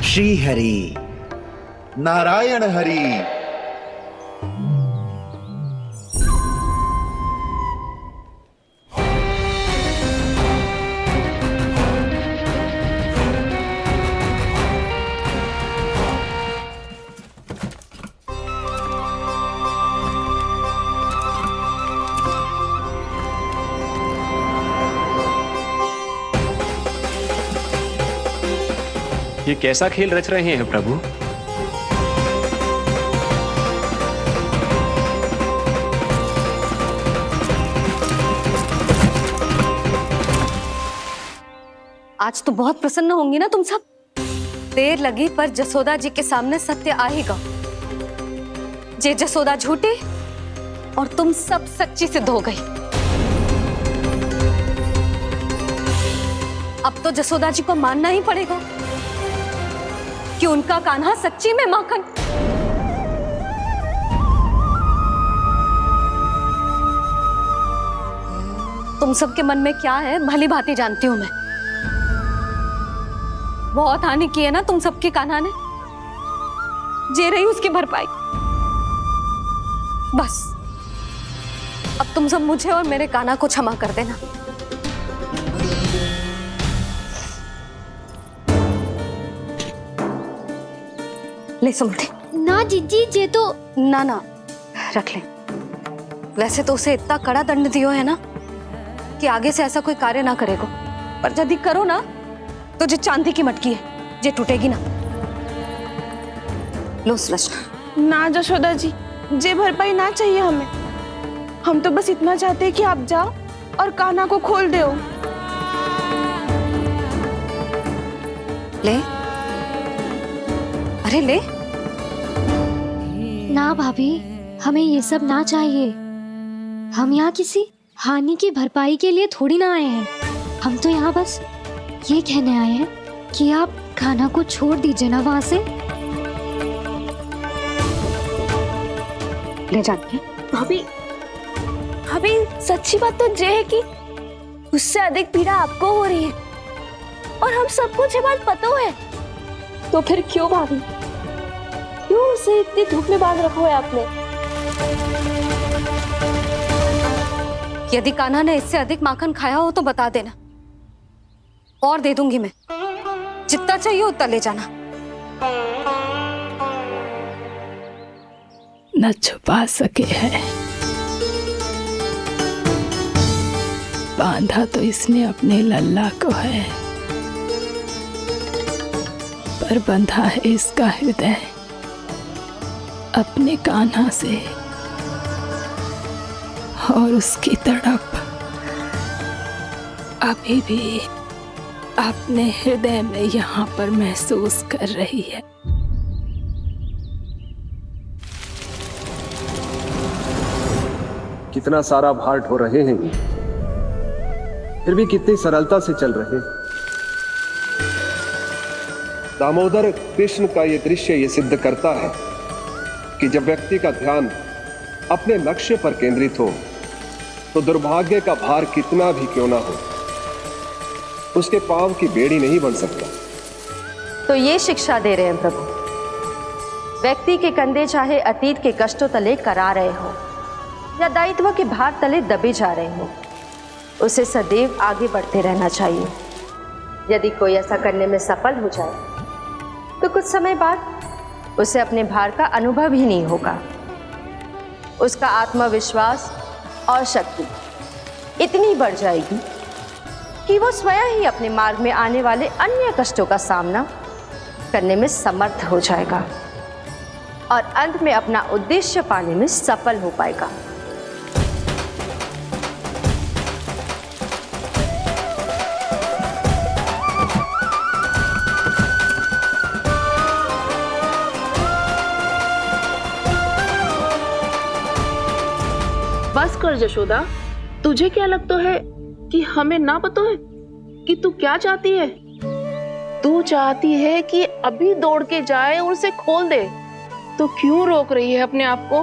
श्री हरि नारायण हरि। ये कैसा खेल रच रहे हैं प्रभु? आज तो बहुत प्रसन्न होंगी ना तुम सब। देर लगी पर जसोदा जी के सामने सत्य आएगा। जे जसोदा झूठी और तुम सब सच्ची सिद्ध हो गई। अब तो जसोदा जी को मानना ही पड़ेगा कि उनका कान्हा सच्ची में माखन। तुम सबके मन में क्या है भली भांति जानती हूं मैं। बहुत हानि की है ना तुम सबकी कान्हा ने, जे रही उसकी भरपाई। बस अब तुम सब मुझे और मेरे कान्हा को क्षमा कर देना। ले सुमति। ना जीजी जे तो ना रख ले। वैसे तो उसे इतना कड़ा दंड दियो है ना कि आगे से ऐसा कोई कार्य ना करेगा, पर यदि करो ना तो जो चांदी की मटकी है जे टूटेगी ना। लो सुलक्षणा। ना जशोदा जी, जे भरपाई ना चाहिए हमें। हम तो बस इतना चाहते हैं कि आप जाओ और कान्हा को खोल दो। ले, अरे ले। ना भाभी, हमें ये सब ना चाहिए। हम यहाँ किसी हानि की भरपाई के लिए थोड़ी ना आए हैं। हम तो यहाँ बस ये कहने आए हैं कि आप कान्हा को छोड़ दीजिए ना वहां से। ले जाती है भाभी। भाभी सच्ची बात तो ये है कि उससे अधिक पीड़ा आपको हो रही है और हम सबको ये बात पता है। तो फिर क्यों भाभी, क्यों उसे इतनी धूप में बांध रखा है आपने? यदि कान्हा ने इससे अधिक माखन खाया हो तो बता देना, और दे दूंगी मैं। जितना चाहिए उतना ले जाना। न छुपा सके है, बांधा तो इसने अपने लल्ला को है, पर बंधा है इसका हृदय अपने कान्हा से। और उसकी तड़प अभी भी अपने हृदय में यहाँ पर महसूस कर रही है। कितना सारा भार ढो रहे हैं, फिर भी कितनी सरलता से चल रहे हैं। दामोदर कृष्ण का यह दृश्य ये सिद्ध करता है कि जब व्यक्ति का ध्यान अपने लक्ष्य पर केंद्रित हो तो दुर्भाग्य का भार कितना भी क्यों ना हो, उसके पांव की बेड़ी नहीं बन सकता। तो ये शिक्षा दे रहे हैं प्रभु, व्यक्ति के कंधे चाहे अतीत के कष्टों तले करा रहे हो या दायित्व के भार तले दबे जा रहे हो, उसे सदैव आगे बढ़ते रहना चाहिए। यदि कोई ऐसा करने में सफल हो जाए तो कुछ समय बाद उसे अपने भार का अनुभव ही नहीं होगा। उसका आत्मविश्वास और शक्ति इतनी बढ़ जाएगी कि वो स्वयं ही अपने मार्ग में आने वाले अन्य कष्टों का सामना करने में समर्थ हो जाएगा और अंत में अपना उद्देश्य पाने में सफल हो पाएगा। बस कर जशोदा, तुझे क्या लगता है कि हमें ना पता है कि तू क्या चाहती है? तू चाहती है कि अभी दौड़ के जाए और उसे खोल दे, तो क्यों रोक रही है अपने आप को?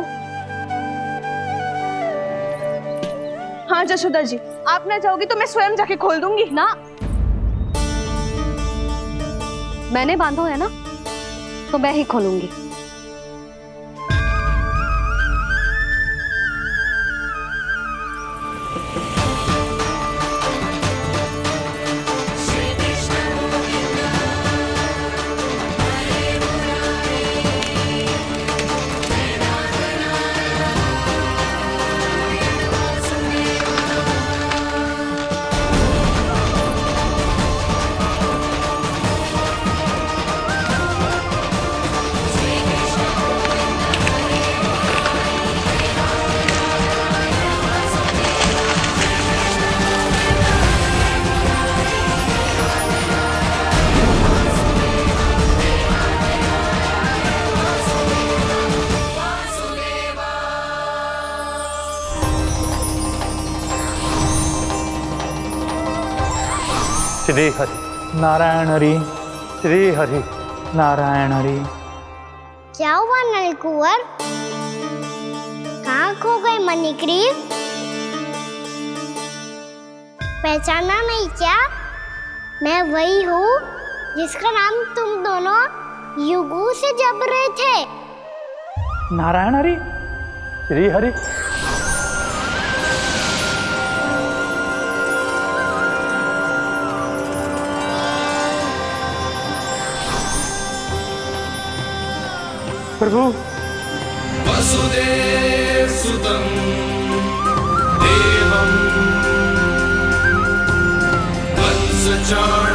हाँ जशोदा जी, आप ना जाओगी तो मैं स्वयं जाके खोल दूंगी। ना, मैंने बांधो है ना, तो मैं ही खोलूंगी। श्री हरि नारायण हरि। श्री हरि नारायण हरि। क्या हुआ नलकुंवर? कहाँ खो गए मणिग्रीव? पहचाना नहीं क्या? मैं वही हूँ जिसका नाम तुम दोनों युगों से जप रहे थे। नारायण हरि। श्री हरि। प्रभु। वसुदेव सुतं देवं वंशचाणूरमर्दनम्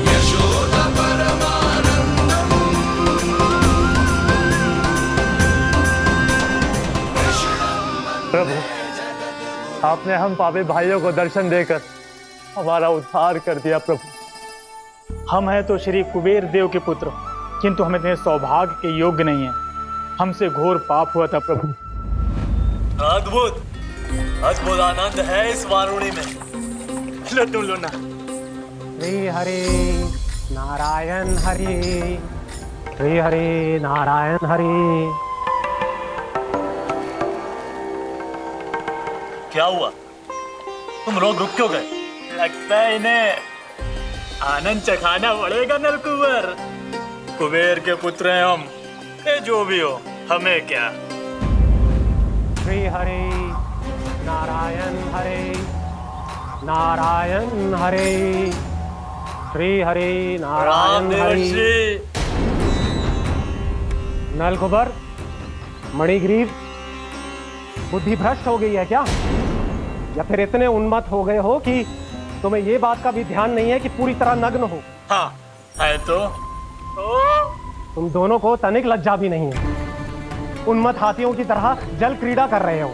यशोदा परमानंदम् प्रभु, आपने हम पापी भाइयों को दर्शन देकर हमारा उद्धार कर दिया। प्रभु, हम हैं तो श्री कुबेर देव के पुत्र, किंतु हम इतने सौभाग्य के योग्य नहीं हैं। हमसे घोर पाप हुआ था प्रभु। अद्भुत अद्भुत आनंद है इस वारुणी में। लो तुम लो ना। श्री हरि नारायण हरि। श्री हरि नारायण हरि। क्या हुआ? तुम लोग रुक क्यों गए? लगता है इन्हें आनंद चखाना पड़ेगा नलकुंवर। कुबेर के पुत्र हैं हम, ये जो भी हो हमें क्या। श्री हरि नारायण हरि। नारायण हरि। श्री हरि नारायण हरि। नलकुबर, मणिग्रीव, बुद्धि भ्रष्ट हो गई है क्या? या फिर इतने उन्मत्त हो गए हो कि तुम्हें ये बात का भी ध्यान नहीं है कि पूरी तरह नग्न हो? हाँ है तो। तुम दोनों को तनिक लज्जा भी नहीं है। उन्मत्त हाथियों की तरह जल क्रीड़ा कर रहे हो।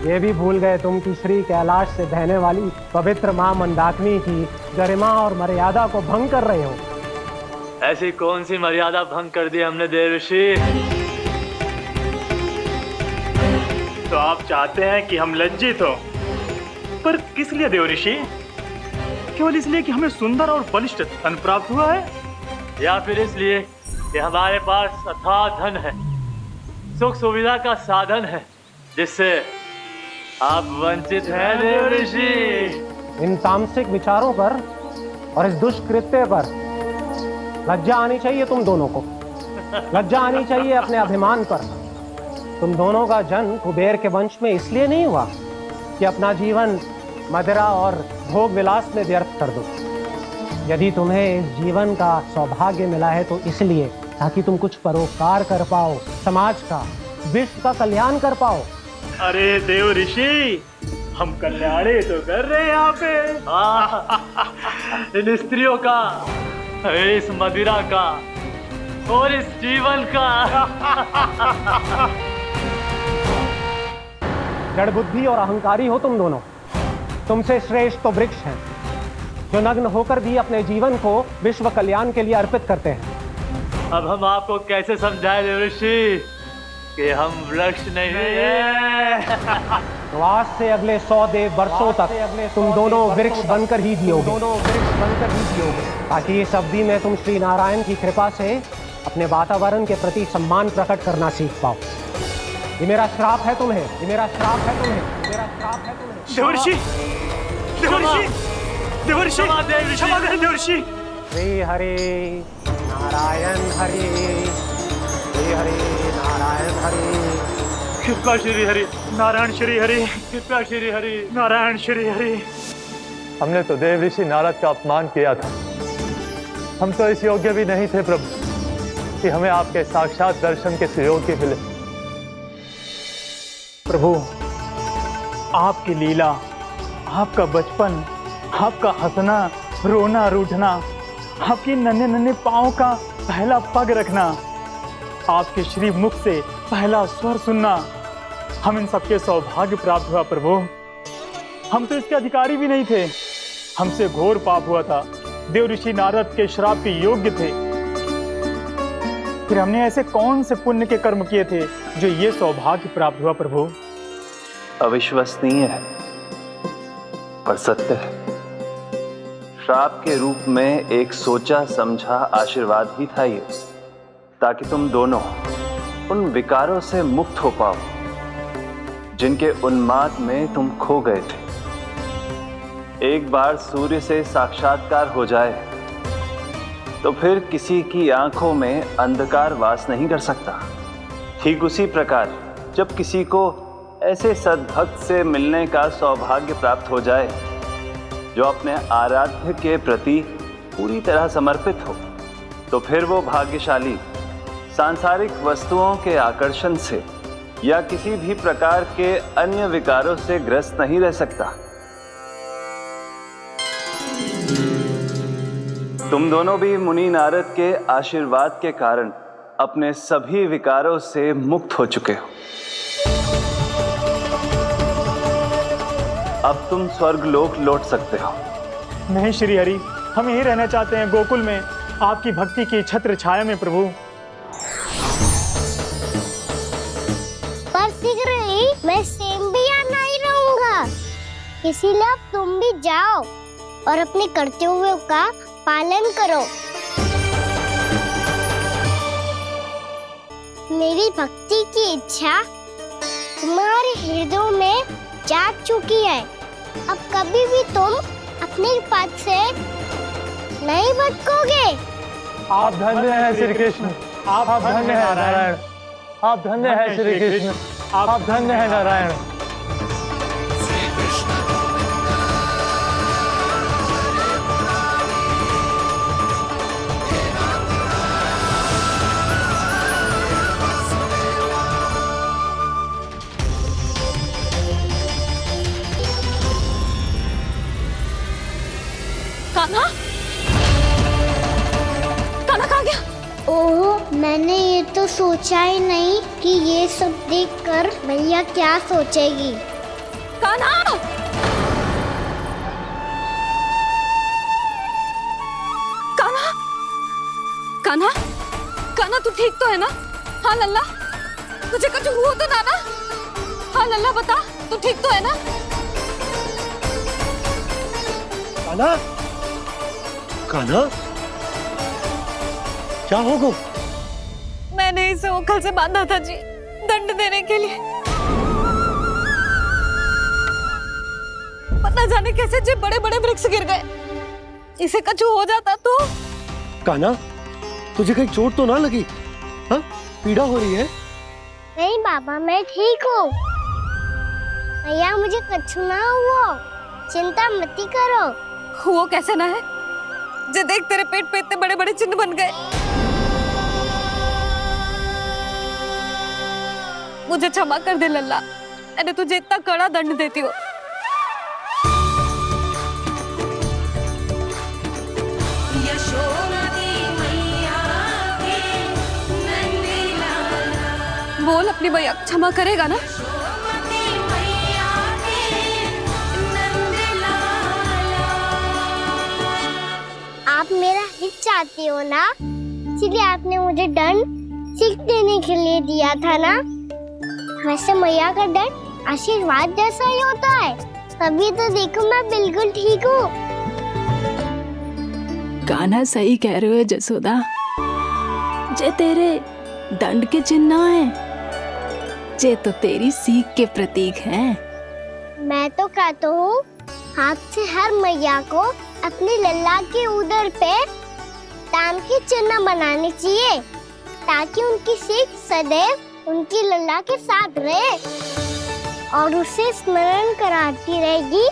ये भी भूल गए तुम कि श्री कैलाश से बहने वाली पवित्र मां मंदाकिनी की गरिमा और मर्यादा को भंग कर रहे हो। ऐसी कौन सी मर्यादा भंग कर दी हमने देव ऋषि? तो आप चाहते हैं कि हम लज्जित हो, पर किस लिए देव ऋषि? केवल इसलिए कि हमें सुंदर और बलिष्ठ धन प्राप्त हुआ है, या फिर इसलिए कि हमारे पास अथाह धन है, सुख सुविधा का साधन है, जिससे आप वंचित हैं देव ऋषि? इन तामसिक विचारों पर और इस दुष्कृत्य पर लज्जा आनी चाहिए तुम दोनों को। लज्जा आनी चाहिए अपने अभिमान पर। तुम दोनों का जन्म कुबेर के वंश में इसलिए नहीं हुआ कि अपना जीवन मदिरा और भोग विलास में व्यर्थ कर दो। यदि तुम्हें इस जीवन का सौभाग्य मिला है तो इसलिए ताकि तुम कुछ परोपकार कर पाओ, समाज का, विश्व का कल्याण कर पाओ। अरे देव ऋषि, हम कल्याणी तो कर रहे हैं यहाँ पे। इन स्त्रियों का, इस मदिरा का और इस जीवन का। जड़ बुद्धि और अहंकारी हो तुम दोनों। तुमसे श्रेष्ठ तो वृक्ष हैं, जो नग्न होकर भी अपने जीवन को विश्व कल्याण के लिए अर्पित करते हैं। अब हम आपको कैसे समझाएं देव ऋषि कि हम वृक्ष नहीं हैं? तो आज से अगले 100 वर्षों तक तुम दोनों वृक्ष बनकर ही जियोगे। ताकि इस अवधि में तुम श्री नारायण की कृपा से अपने वातावरण के प्रति सम्मान प्रकट करना सीख पाओ। ये मेरा श्राप है तुम्हें। ये मेरा श्राप है तुम्हें। ये मेरा श्राप है तुम्हें। देवर्षि, देवर्षि, देवर्षि, क्षमा करें देवर्षि। श्री हरि नारायण हरि। श्री हरि नारायण हरि। कृपा श्री हरि नारायण श्री हरि। कृपा श्री हरि नारायण श्री हरि। हमने तो देव ऋषि नारद का अपमान किया था। हम तो इस योग्य भी नहीं थे प्रभु कि हमें आपके साक्षात दर्शन के सुयोग्य मिले। प्रभु, आपकी लीला, आपका बचपन, आपका हंसना, रोना, रूठना, आपके नन्हे नन्हे पाँव का पहला पग रखना, आपके श्री मुख से पहला स्वर सुनना, हम इन सबके सौभाग्य प्राप्त हुआ प्रभु। हम तो इसके अधिकारी भी नहीं थे। हमसे घोर पाप हुआ था। देव ऋषि नारद के श्राप के योग्य थे। फिर हमने ऐसे कौन से पुण्य के कर्म किए थे जो ये सौभाग्य प्राप्त हुआ प्रभु? अविश्वसनीय है पर सत्य है। श्राप के रूप में एक सोचा समझा आशीर्वाद ही था ये, ताकि तुम दोनों उन विकारों से मुक्त हो पाओ जिनके उन्माद में तुम खो गए थे। एक बार सूर्य से साक्षात्कार हो जाए तो फिर किसी की आंखों में अंधकार वास नहीं कर सकता। ठीक उसी प्रकार जब किसी को ऐसे सद्भक्त से मिलने का सौभाग्य प्राप्त हो जाए जो अपने आराध्य के प्रति पूरी तरह समर्पित हो, तो फिर वो भाग्यशाली सांसारिक वस्तुओं के आकर्षण से या किसी भी प्रकार के अन्य विकारों से ग्रस्त नहीं रह सकता। तुम दोनों भी मुनि नारद के आशीर्वाद के कारण अपने सभी विकारों से मुक्त हो चुके हो। अब तुम स्वर्गलोक लौट सकते हो। नहीं श्री हरि, हम यहीं रहना चाहते हैं, गोकुल में आपकी भक्ति की छत्र छाया में प्रभु। पर शीघ्र ही मैं सेम भी यहाँ नहीं रहूंगा, इसीलिए अब तुम भी जाओ और अपने कर्तव्यों का पालन करो। मेरी भक्ति की इच्छा तुम्हारे हृदय में जाग चुकी है। अब कभी भी तुम अपने पद से नहीं भटकोगे। आप धन्य हैं श्री कृष्ण, आप धन्य हैं नारायण, आप धन्य हैं श्री कृष्ण, आप धन्य हैं नारायण। कान्हा, कान्हा कहाँ गया? ओह, मैंने ये तो सोचा ही नहीं कि ये सब देखकर भैया क्या सोचेगी। कान्हा! कान्हा! कान्हा! कान्हा तू ठीक तो है ना? हाँ लल्ला, तुझे कुछ हुआ तो ना? हाँ लल्ला बता, तू ठीक तो है ना? कान्हा, कान्हा, क्या होगा? मैंने इसे ओखल से बांधा था जी, दंड देने के लिए। पता जाने कैसे जो बड़े बड़े वृक्ष गिर गए। इसे कुछ हो जाता तो? कान्हा, तुझे कहीं चोट तो ना लगी? हाँ, पीड़ा हो रही है? नहीं बाबा, मैं ठीक हूँ। भैया मुझे कुछ ना हुआ, चिंता मत करो। वो कैसे ना है? जे देख तेरे पेट पे इतने बड़े बड़े चिन्ह बन गए। मुझे क्षमा कर दे लल्ला, मैंने तुझे इतना कड़ा दंड देती हूँ। बोल अपनी भैया क्षमा करेगा ना? आप मेरा हित चाहते हो ना, इसलिए आपने मुझे दंड सीख देने के लिए दिया था ना। वैसे मैया का दंड आशीर्वाद जैसा ही होता है, तभी तो देखो मैं बिल्कुल ठीक हूँ। कान्हा सही कह रहे हो जसोदा, जे तेरे दंड के चिन्ह है, जे तो तेरी सीख के प्रतीक हैं। मैं तो कहता हूँ हाथ से हर मैया को अपने लल्ला के उदर पे ताम के चिन्ह बनाने चाहिए, ताकि उनकी सीख सदैव उनकी लल्ला के साथ रहे और उसे स्मरण कराती रहेगी।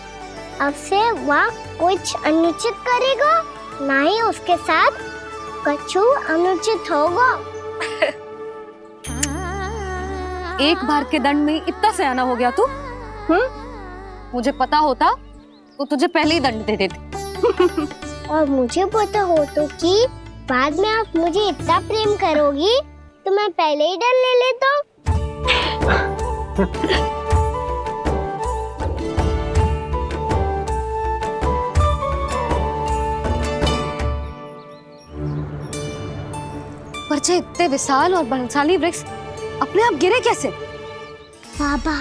अब से वह कुछ अनुचित करेगा, ना ही उसके साथ कुछ अनुचित होगा। एक बार के दंड में इतना सयाना हो गया तू? मुझे पता होता तो तुझे पहले ही दंड दे देती। और मुझे पता हो तो कि बाद में आप मुझे इतना प्रेम करोगी तो मैं पहले ही डर ले लेता। पर इतने विशाल और बलशाली वृक्ष अपने आप गिरे कैसे? बाबा,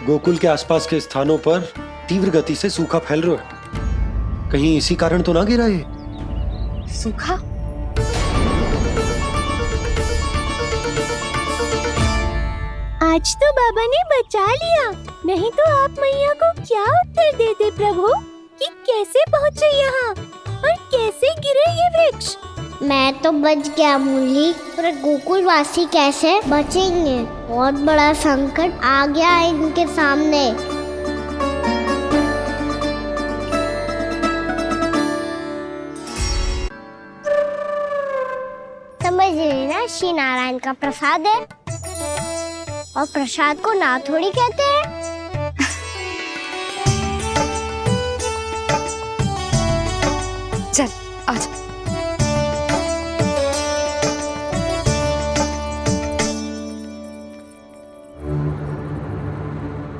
गोकुल के आसपास के स्थानों पर तीव्र गति से सूखा फैल रहा है। कहीं इसी कारण तो ना गिरा ये? सूखा? आज तो बाबा ने बचा लिया, नहीं तो आप मैया को क्या उत्तर देते प्रभु कि कैसे पहुँचे यहाँ और कैसे गिरे ये वृक्ष। मैं तो बच गया मुरली, पर गोकुल वासी कैसे बचेंगे? बहुत बड़ा संकट आ गया है इनके सामने। समझ रहे ना, श्री नारायण का प्रसाद है और प्रसाद को ना थोड़ी कहते हैं। चल आज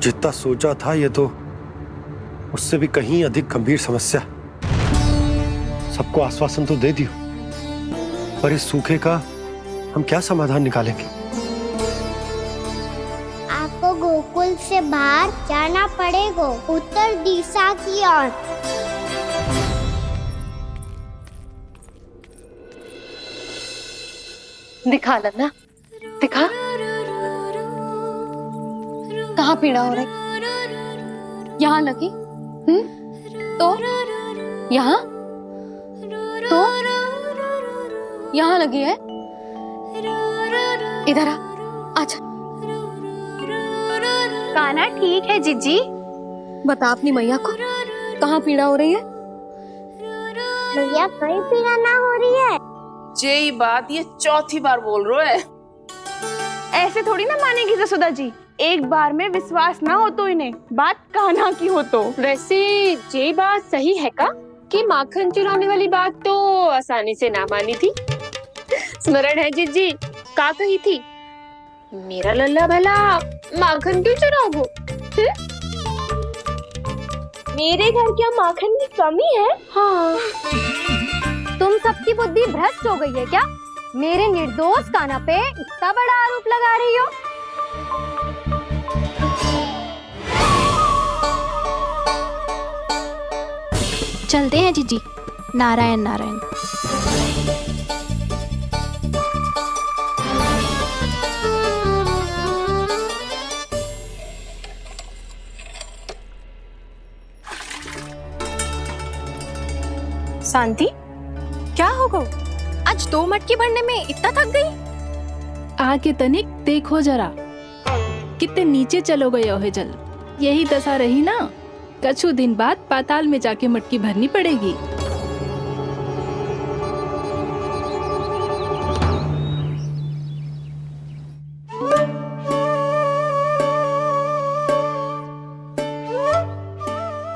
जितना सोचा था ये तो उससे भी कहीं अधिक गंभीर समस्या। सबको आश्वासन तो दे दियो, पर इस सूखे का हम क्या समाधान निकालेंगे? आपको गोकुल से बाहर जाना पड़ेगा, उत्तर दिशा की ओर। दिखा लल्ला, दिखा। कहाँ पीड़ा हो रही? यहाँ लगी? तो यहाँ? तो यहाँ लगी है? इधर आ, आजा। कान्हा ठीक है जीजी। बता अपनी मैया को कहाँ पीड़ा हो रही है? मैया कहीं पीड़ा ना हो रही है। यही बात ये चौथी बार बोल रहे है। ऐसे थोड़ी ना मानेगी जसोदा जी, एक बार में विश्वास ना हो तो इन्हें, बात कान्हा की हो तो। वैसे ये बात सही है का कि माखन चुराने वाली बात तो आसानी से ना मानी थी। स्मरण है जीजी का कही थी, मेरा लल्ला भला माखन क्यों चुराओगे? मेरे घर क्या माखन की कमी है? हाँ, तुम सबकी बुद्धि भ्रष्ट हो गई है क्या? मेरे निर्दोष कान्हा पे इतना बड़ा आरोप लगा रही हो? चलते हैं जीजी। नारायण नारायण। शांति, क्या हो गया? आज 2 मटकी भरने में इतना थक गई? आके तनिक देखो जरा, कितने नीचे चलो गए हो जल। यही दशा रही ना, कछु दिन बाद पाताल में जाके मटकी भरनी पड़ेगी।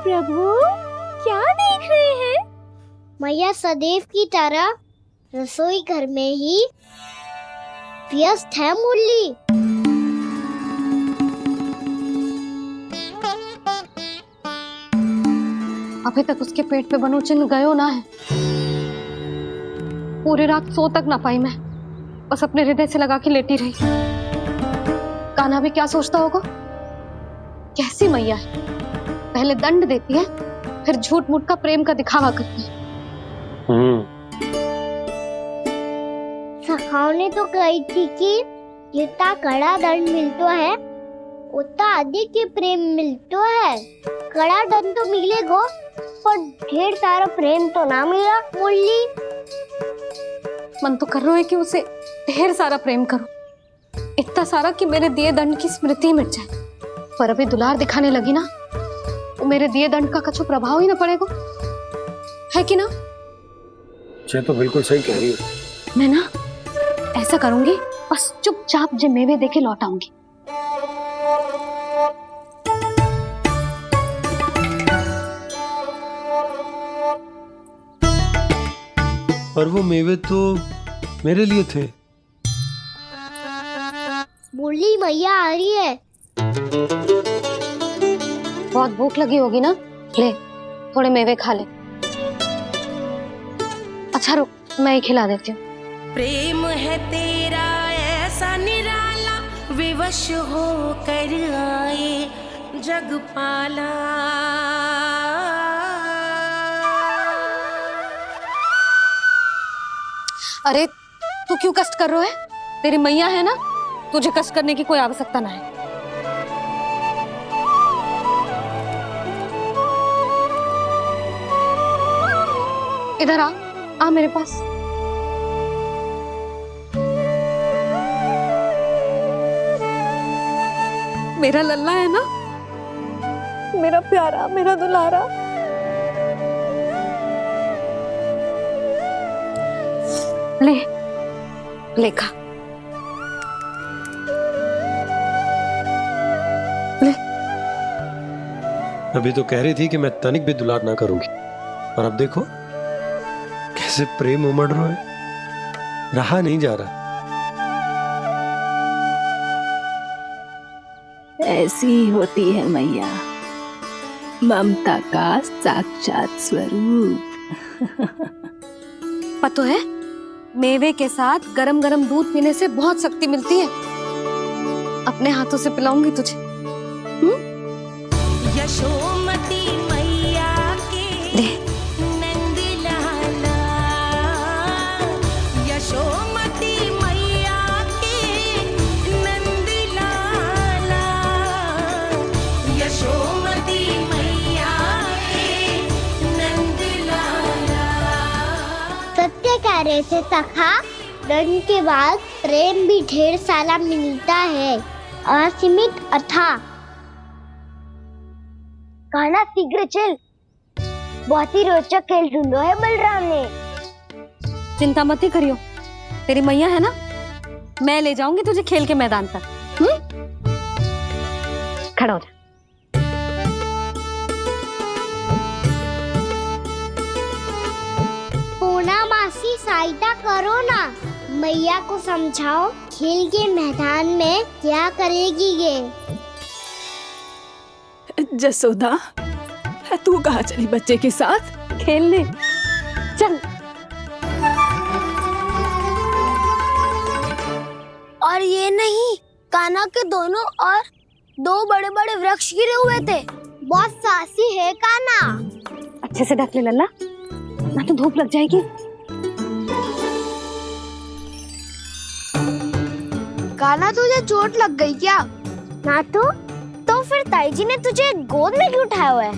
प्रभु क्या देख रहे हैं? मैया सदैव की तरह रसोई घर में ही व्यस्त है मुरली। अभी तक उसके पेट पे बनो चिन्ह गयो ना है। पूरी रात सो तक ना पाई मैं, बस अपने हृदय से लगा के लेटी रही। कान्हा भी क्या सोचता होगा? कैसी मैया है, पहले दंड देती है, फिर झूठ मूठ का प्रेम का दिखावा करती है। सखाओ ने तो कही थी कि जितना कड़ा दंड मिलता है उतना अधिक ही प्रेम मिलता है। कड़ा दंड तो मिलेगा पर ढेर सारा प्रेम तो ना मिला मुरली। मन तो कर रहा है कि उसे ढेर सारा प्रेम करूं, इतना सारा कि मेरे दिए दंड की स्मृति मिट जाए। पर अभी दुलार दिखाने लगी ना, वो मेरे दिए दंड का कछु प्रभाव ही ना पड़ेगा, है कि ना? ये तो बिल्कुल सही कह रही हो। मैं ना ऐसा करूंगी, बस चुपचाप जे मेवे देके लौट आऊंगी। पर वो मेवे तो मेरे लिए थे। मुरली मैया आ रही है। बहुत भूख लगी होगी ना, ले थोड़े मेवे खा ले। अच्छा रुक, मैं ही खिला देती हूँ। प्रेम है तेरा ऐसा निराला, विवश हो कर आए जगपाला। अरे तू क्यों कष्ट कर रहा है? तेरी मैया है ना, तुझे कष्ट करने की कोई आवश्यकता ना है। इधर आ मेरे पास। मेरा लल्ला है ना, मेरा प्यारा, मेरा दुलारा। ले खा। ले। अभी तो कह रही थी कि मैं तनिक भी दुलार ना करूंगी, और अब देखो कैसे प्रेम उमड़ रहा है, रहा नहीं जा रहा। ऐसी ही होती है मैया, ममता का साक्षात स्वरूप। पता है, मेवे के साथ गरम गरम दूध पीने से बहुत शक्ति मिलती है। अपने हाथों से पिलाऊंगी तुझे। यशोमती मैया के नंद लाला, यशोमती मैया के नंद लाला, यशोमती मैया के नंद लाला। सत्य कह रहे थे सखा, धन के बाद प्रेम भी ढेर सारा मिलता है, असीमित अथाह। कान्हा शीघ्र चल, बहुत ही रोचक खेल ढूंढो है बलराम ने। चिंता मत ही करियो, तेरी मैया है ना, मैं ले जाऊंगी तुझे खेल के मैदान तक। खड़ा हो जा। पूना मासी सहायता करो ना, मैया को समझाओ खेल के मैदान में क्या करेगी ये। जसोदा, तू कहाँ चली बच्चे के साथ खेलने? चल। और ये नहीं, कान्हा के दोनों और दो बड़े बड़े वृक्ष गिरे हुए थे। बहुत साहसी है कान्हा। अच्छे से ढक ले लल्ला, ना तो धूप लग जाएगी। कान्हा तुझे चोट लग गई क्या? ना तो फिर ताई जी ने तुझे गोद में क्यों उठाया हुआ है?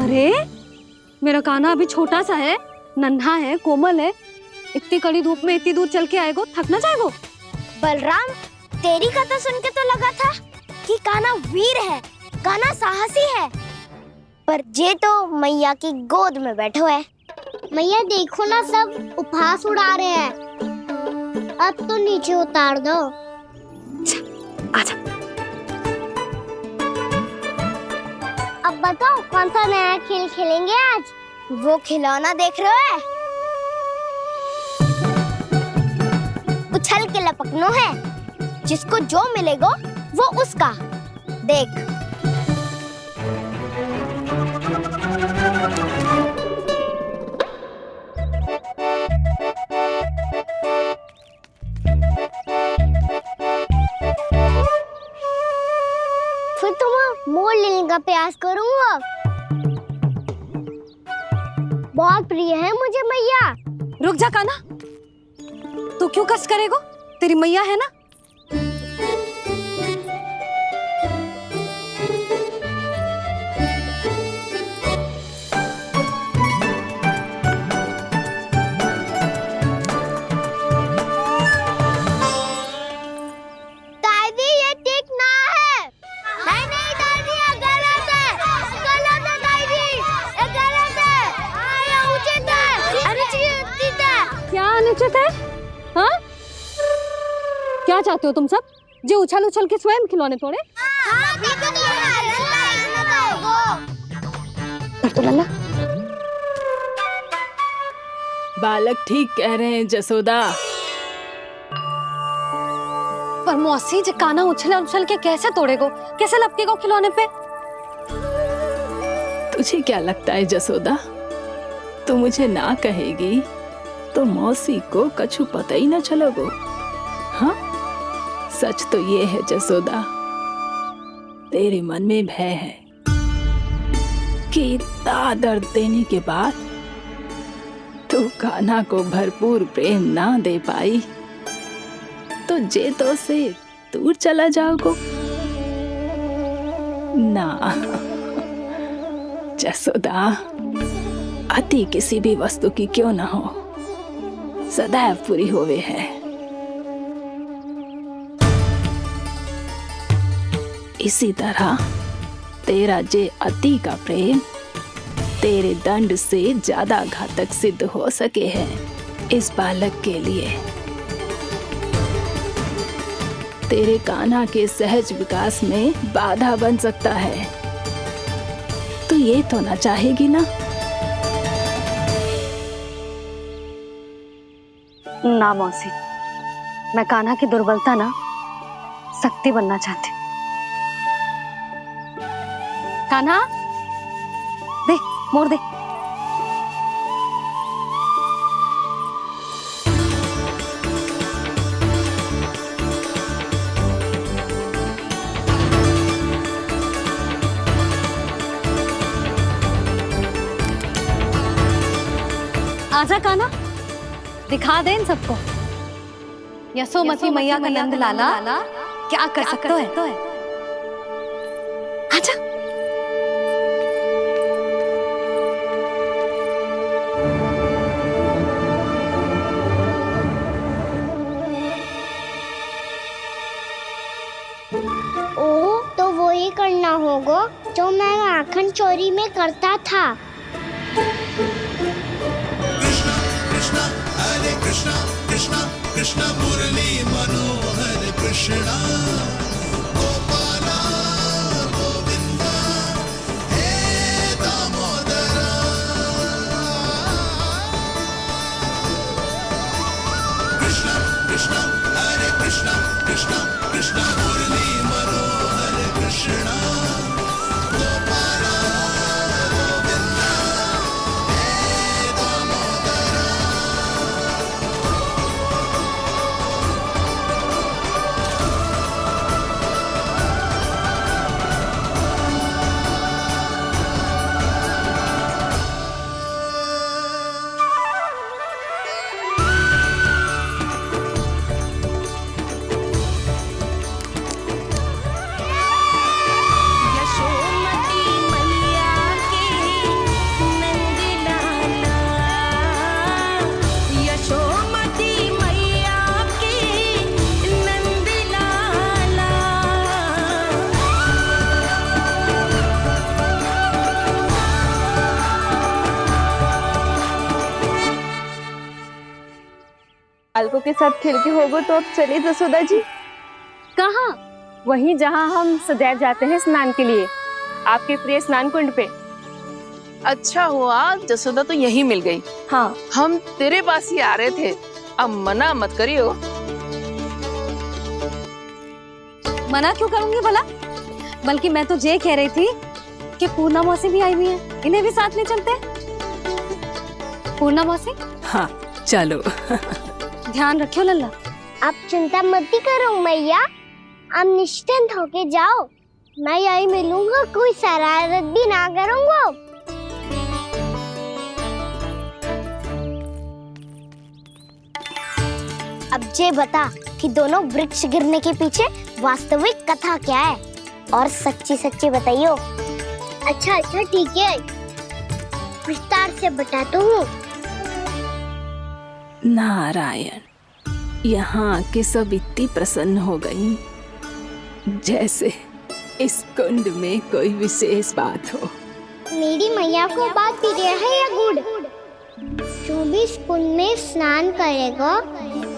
अरे मेरा कान्हा अभी छोटा सा है, नन्हा है, कोमल है। इतनी कड़ी धूप में इतनी दूर चल के आएगो, थक ना जाएगो। बलराम, तेरी कथा सुन के तो लगा था कि कान्हा वीर है, कान्हा साहसी है, पर जे तो मैया की गोद में बैठो है। मैया देखो ना, सब उपहास उड़ा रहे हैं। अब तो नीचे उतार दो। आजा। अब बताओ कौन सा नया खेल खेलेंगे आज? वो खिलौना देख रहे हो? उछल के लपकनो है, जिसको जो मिलेगा वो उसका। देख। फिर तुम मोड़ लेने का प्रयास करूंगा। बहुत प्रिय है मुझे मैया। रुक जा कान्हा, तू क्यों कष्ट करेगो? तेरी मैया है ना। दादी ये ठीक ना है। नहीं दादी, ये गलत है। गलत है दादी, ये गलत है। ये उचित है, अनुचित है। क्या अनुचित है? हाँ? क्या चाहते हो तुम सब? जो उछल उछल के स्वयं खिलौने तोड़े? तो लल्ला, बालक ठीक कह रहे हैं जसोदा। पर मौसी, जो कान्हा उछल उछल के कैसे तोड़ेगो, कैसे लपकेगो खिलौने पे? तुझे क्या लगता है जसोदा, तू मुझे ना कहेगी तो मौसी को कछु पता ही ना चलोगो। हाँ, सच तो ये है जसोदा तेरे मन में भय है कि इतना दर्द देने के बाद तू कान्हा को भरपूर प्रेम ना दे पाई तो जेतो से दूर चला जाओगो ना। जसोदा, अति किसी भी वस्तु की क्यों ना हो सदैव पूरी होवे है। इसी तरह तेरा जे अति का प्रेम तेरे दंड से ज्यादा घातक सिद्ध हो सके है इस बालक के लिए। तेरे कान्हा के सहज विकास में बाधा बन सकता है। तो ये तो ना चाहेगी ना? ना मौसी, मैं कान्हा की दुर्बलता ना शक्ति बनना चाहती हूँ। कान्हा, दे मोड़ दे। आजा कान्हा, दिखा दे इन सबको यशोमती मैया का नंद लाला क्या कर सकता है। आजा। ओ, तो वो ही करना होगा जो मैं माखन चोरी में करता था। कृष्णा कृष्णा कृष्णा मुरली मनोहर कृष्णा गोपाला गोविंदा हे दामोदरा। कृष्णा कृष्णा हरे कृष्णा कृष्णा कृष्णा मुरली मनोहर कृष्णा गोपाला गोविंदा हे दामोदरा। बालकों के साथ खेल के होगो तो अब चले जसोदा जी। कहाँ? वहीं जहाँ हम सदैव जाते हैं स्नान के लिए, आपके प्रिय स्नान कुंड पे। अच्छा हुआ जसोदा तो यहीं मिल गई। हाँ, हम तेरे पास ही आ रहे थे, अब मना मत करियो। मना क्यों करूंगी भला? बल्कि मैं तो ये कह रही थी कि पूर्णा मौसी भी आई हुई है, इन्हें भी साथ में चलते हैं। पूर्णा मौसी? हाँ चलो। ध्यान रखियो लल्ला। आप चिंता मत करो मैया, आप निश्चिंत होके जाओ, मैं यही मिलूंगा, कोई शरारत भी ना करूंगा। अब ये बता कि दोनों वृक्ष गिरने के पीछे वास्तविक कथा क्या है, और सच्ची सच्ची बताइयो। अच्छा अच्छा ठीक है, विस्तार से बताता हूँ। नारायण, यहाँ के सब इतनी प्रसन्न हो गई जैसे इस कुंड में कोई विशेष बात हो। मेरी मैया को बात प्रिय है या गुड़? जो भी इस कुंड में स्नान करेगा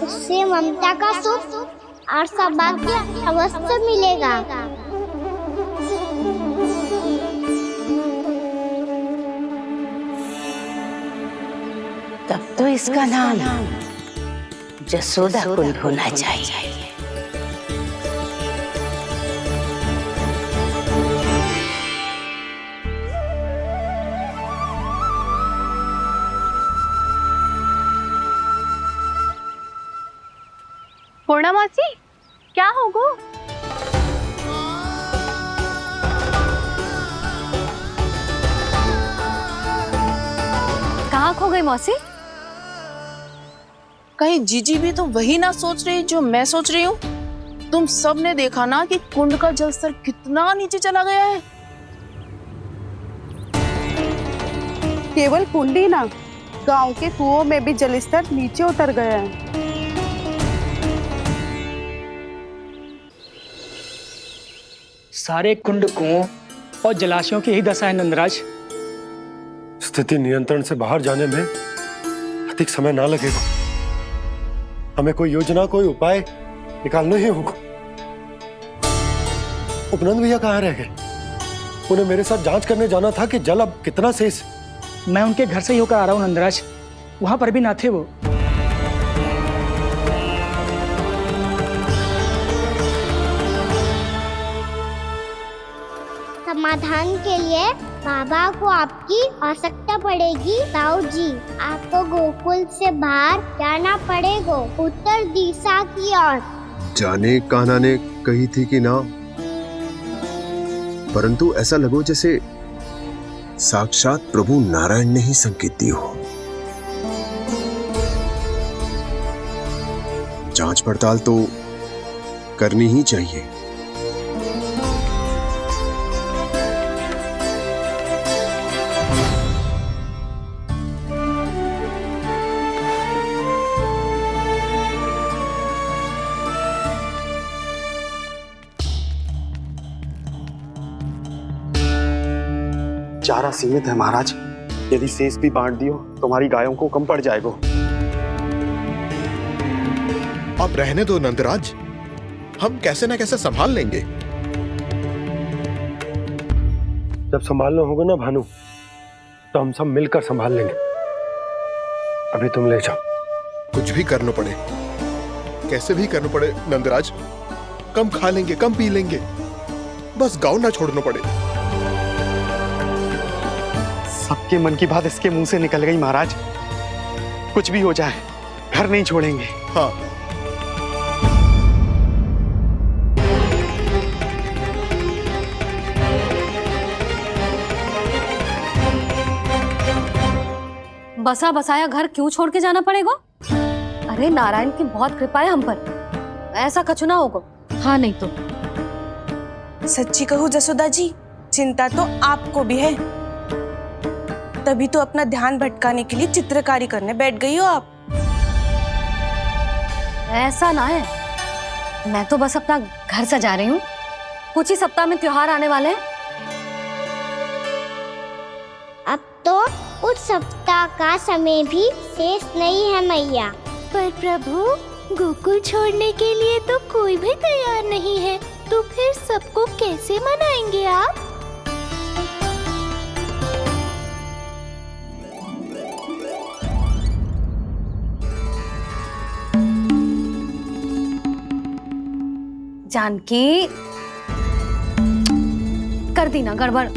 उससे ममता का सुख और सौभाग्य अवश्य मिलेगा। तब तो इसका नाम जसोदा कुंड होना चाहिए। पूर्णा मौसी, क्या होगो? मौसी? कहीं जीजी भी तो वही ना सोच रही जो मैं सोच रही हूँ? तुम सब ने देखा ना कि कुंड का जलस्तर कितना नीचे चला गया है। केवल कुंड ही ना, गांव के कुओं में भी जलस्तर नीचे उतर गया है। सारे कुंड, कुओं और जलाशयों की ही दशा है नंदराज। स्थिति नियंत्रण से बाहर जाने में अधिक समय ना लगेगा। हमें कोई योजना, कोई उपाय निकालना ही होगा। उपनंद भैया कहाँ रह गए? उन्हें मेरे साथ जांच करने जाना था कि जल अब कितना शेष। मैं उनके घर से ही होकर आ रहा हूँ नंदराज, वहां पर भी ना थे वो। समाधान के लिए बाबा को आपकी आवश्यकता पड़ेगी। ताऊ जी, आपको गोकुल से बाहर जाना पड़ेगा, उत्तर दिशा की ओर। जाने कान्हा ने कही थी कि ना, परंतु ऐसा लगो जैसे साक्षात प्रभु नारायण ने ही संकेत दी हो। जांच पड़ताल तो करनी ही चाहिए। चारा सीमित है महाराज, यदि शेष भी बांट दियो तो हमारी गायों को कम पड़ जाएगा। अब रहने दो नंदराज, हम कैसे न कैसे संभाल लेंगे। जब संभालना होगा ना भानु, तो हम सब मिलकर संभाल लेंगे। अभी तुम ले जाओ। कुछ भी करना पड़े, कैसे भी करना पड़े नंदराज, कम खा लेंगे, कम पी लेंगे, बस गांव ना छोड़ना पड़े। सबके मन की बात इसके मुंह से निकल गई महाराज। कुछ भी हो जाए, घर नहीं छोड़ेंगे। हाँ, बसा बसाया घर क्यों छोड़ के जाना पड़ेगा? अरे नारायण की बहुत कृपा है हम पर, ऐसा कछु ना होगा। हाँ नहीं तो सच्ची कहूँ जसोदा जी, चिंता तो आपको भी है, तभी तो अपना ध्यान भटकाने के लिए चित्रकारी करने बैठ गई हो आप। ऐसा ना है, मैं तो बस अपना घर सजा रही हूँ। कुछ ही सप्ताह में त्योहार आने वाले हैं। अब तो कुछ सप्ताह का समय भी शेष नहीं है मैया। पर प्रभु, गोकुल छोड़ने के लिए तो कोई भी तैयार नहीं है, तो फिर सबको कैसे मनाएंगे आप? जानकी, कर दी ना गड़बड़।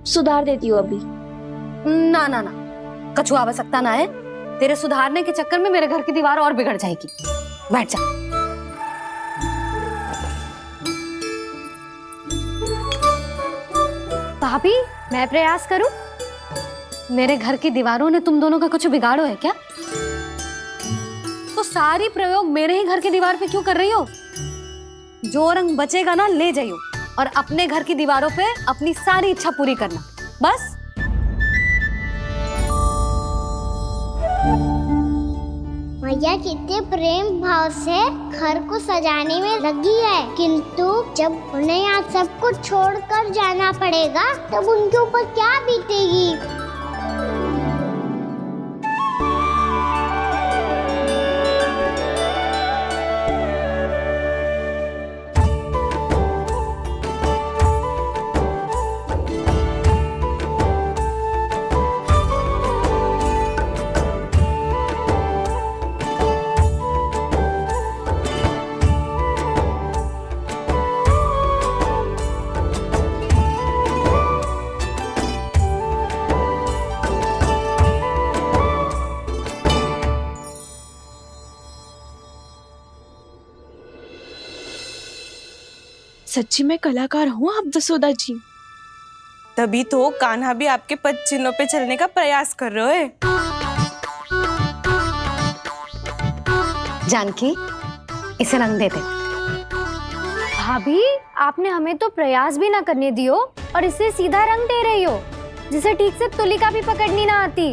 सुधार देती हूँ अभी। ना ना ना, कछु आवश्यकता ना है। तेरे सुधारने के चक्कर में मेरे घर की दीवार और बिगड़ जाएगी। बैठ जा। भाभी, मैं प्रयास करूं? मेरे घर की दीवारों ने तुम दोनों का कुछ बिगाड़ो है क्या? तो सारी प्रयोग मेरे ही घर की दीवार पे क्यों कर रही हो? जो रंग बचेगा ना ले जाइयो, और अपने घर की दीवारों पे अपनी सारी इच्छा पूरी करना, बस। मैया कितने प्रेम भाव से घर को सजाने में लगी है, किंतु जब उन्हें यहाँ सब कुछ छोड़कर जाना पड़ेगा तब उनके ऊपर क्या बीतेगी। सच्ची में कलाकार हूँ आप जसोदा जी। तभी तो कान्हा भी आपके पद चिन्हों पे चलने का प्रयास कर रहे है। जानकी, इसे रंग दे दे। भाभी, आपने हमें तो प्रयास भी ना करने दियो और इसे सीधा रंग दे रही हो, जिसे ठीक से तुलिका भी पकड़नी ना आती।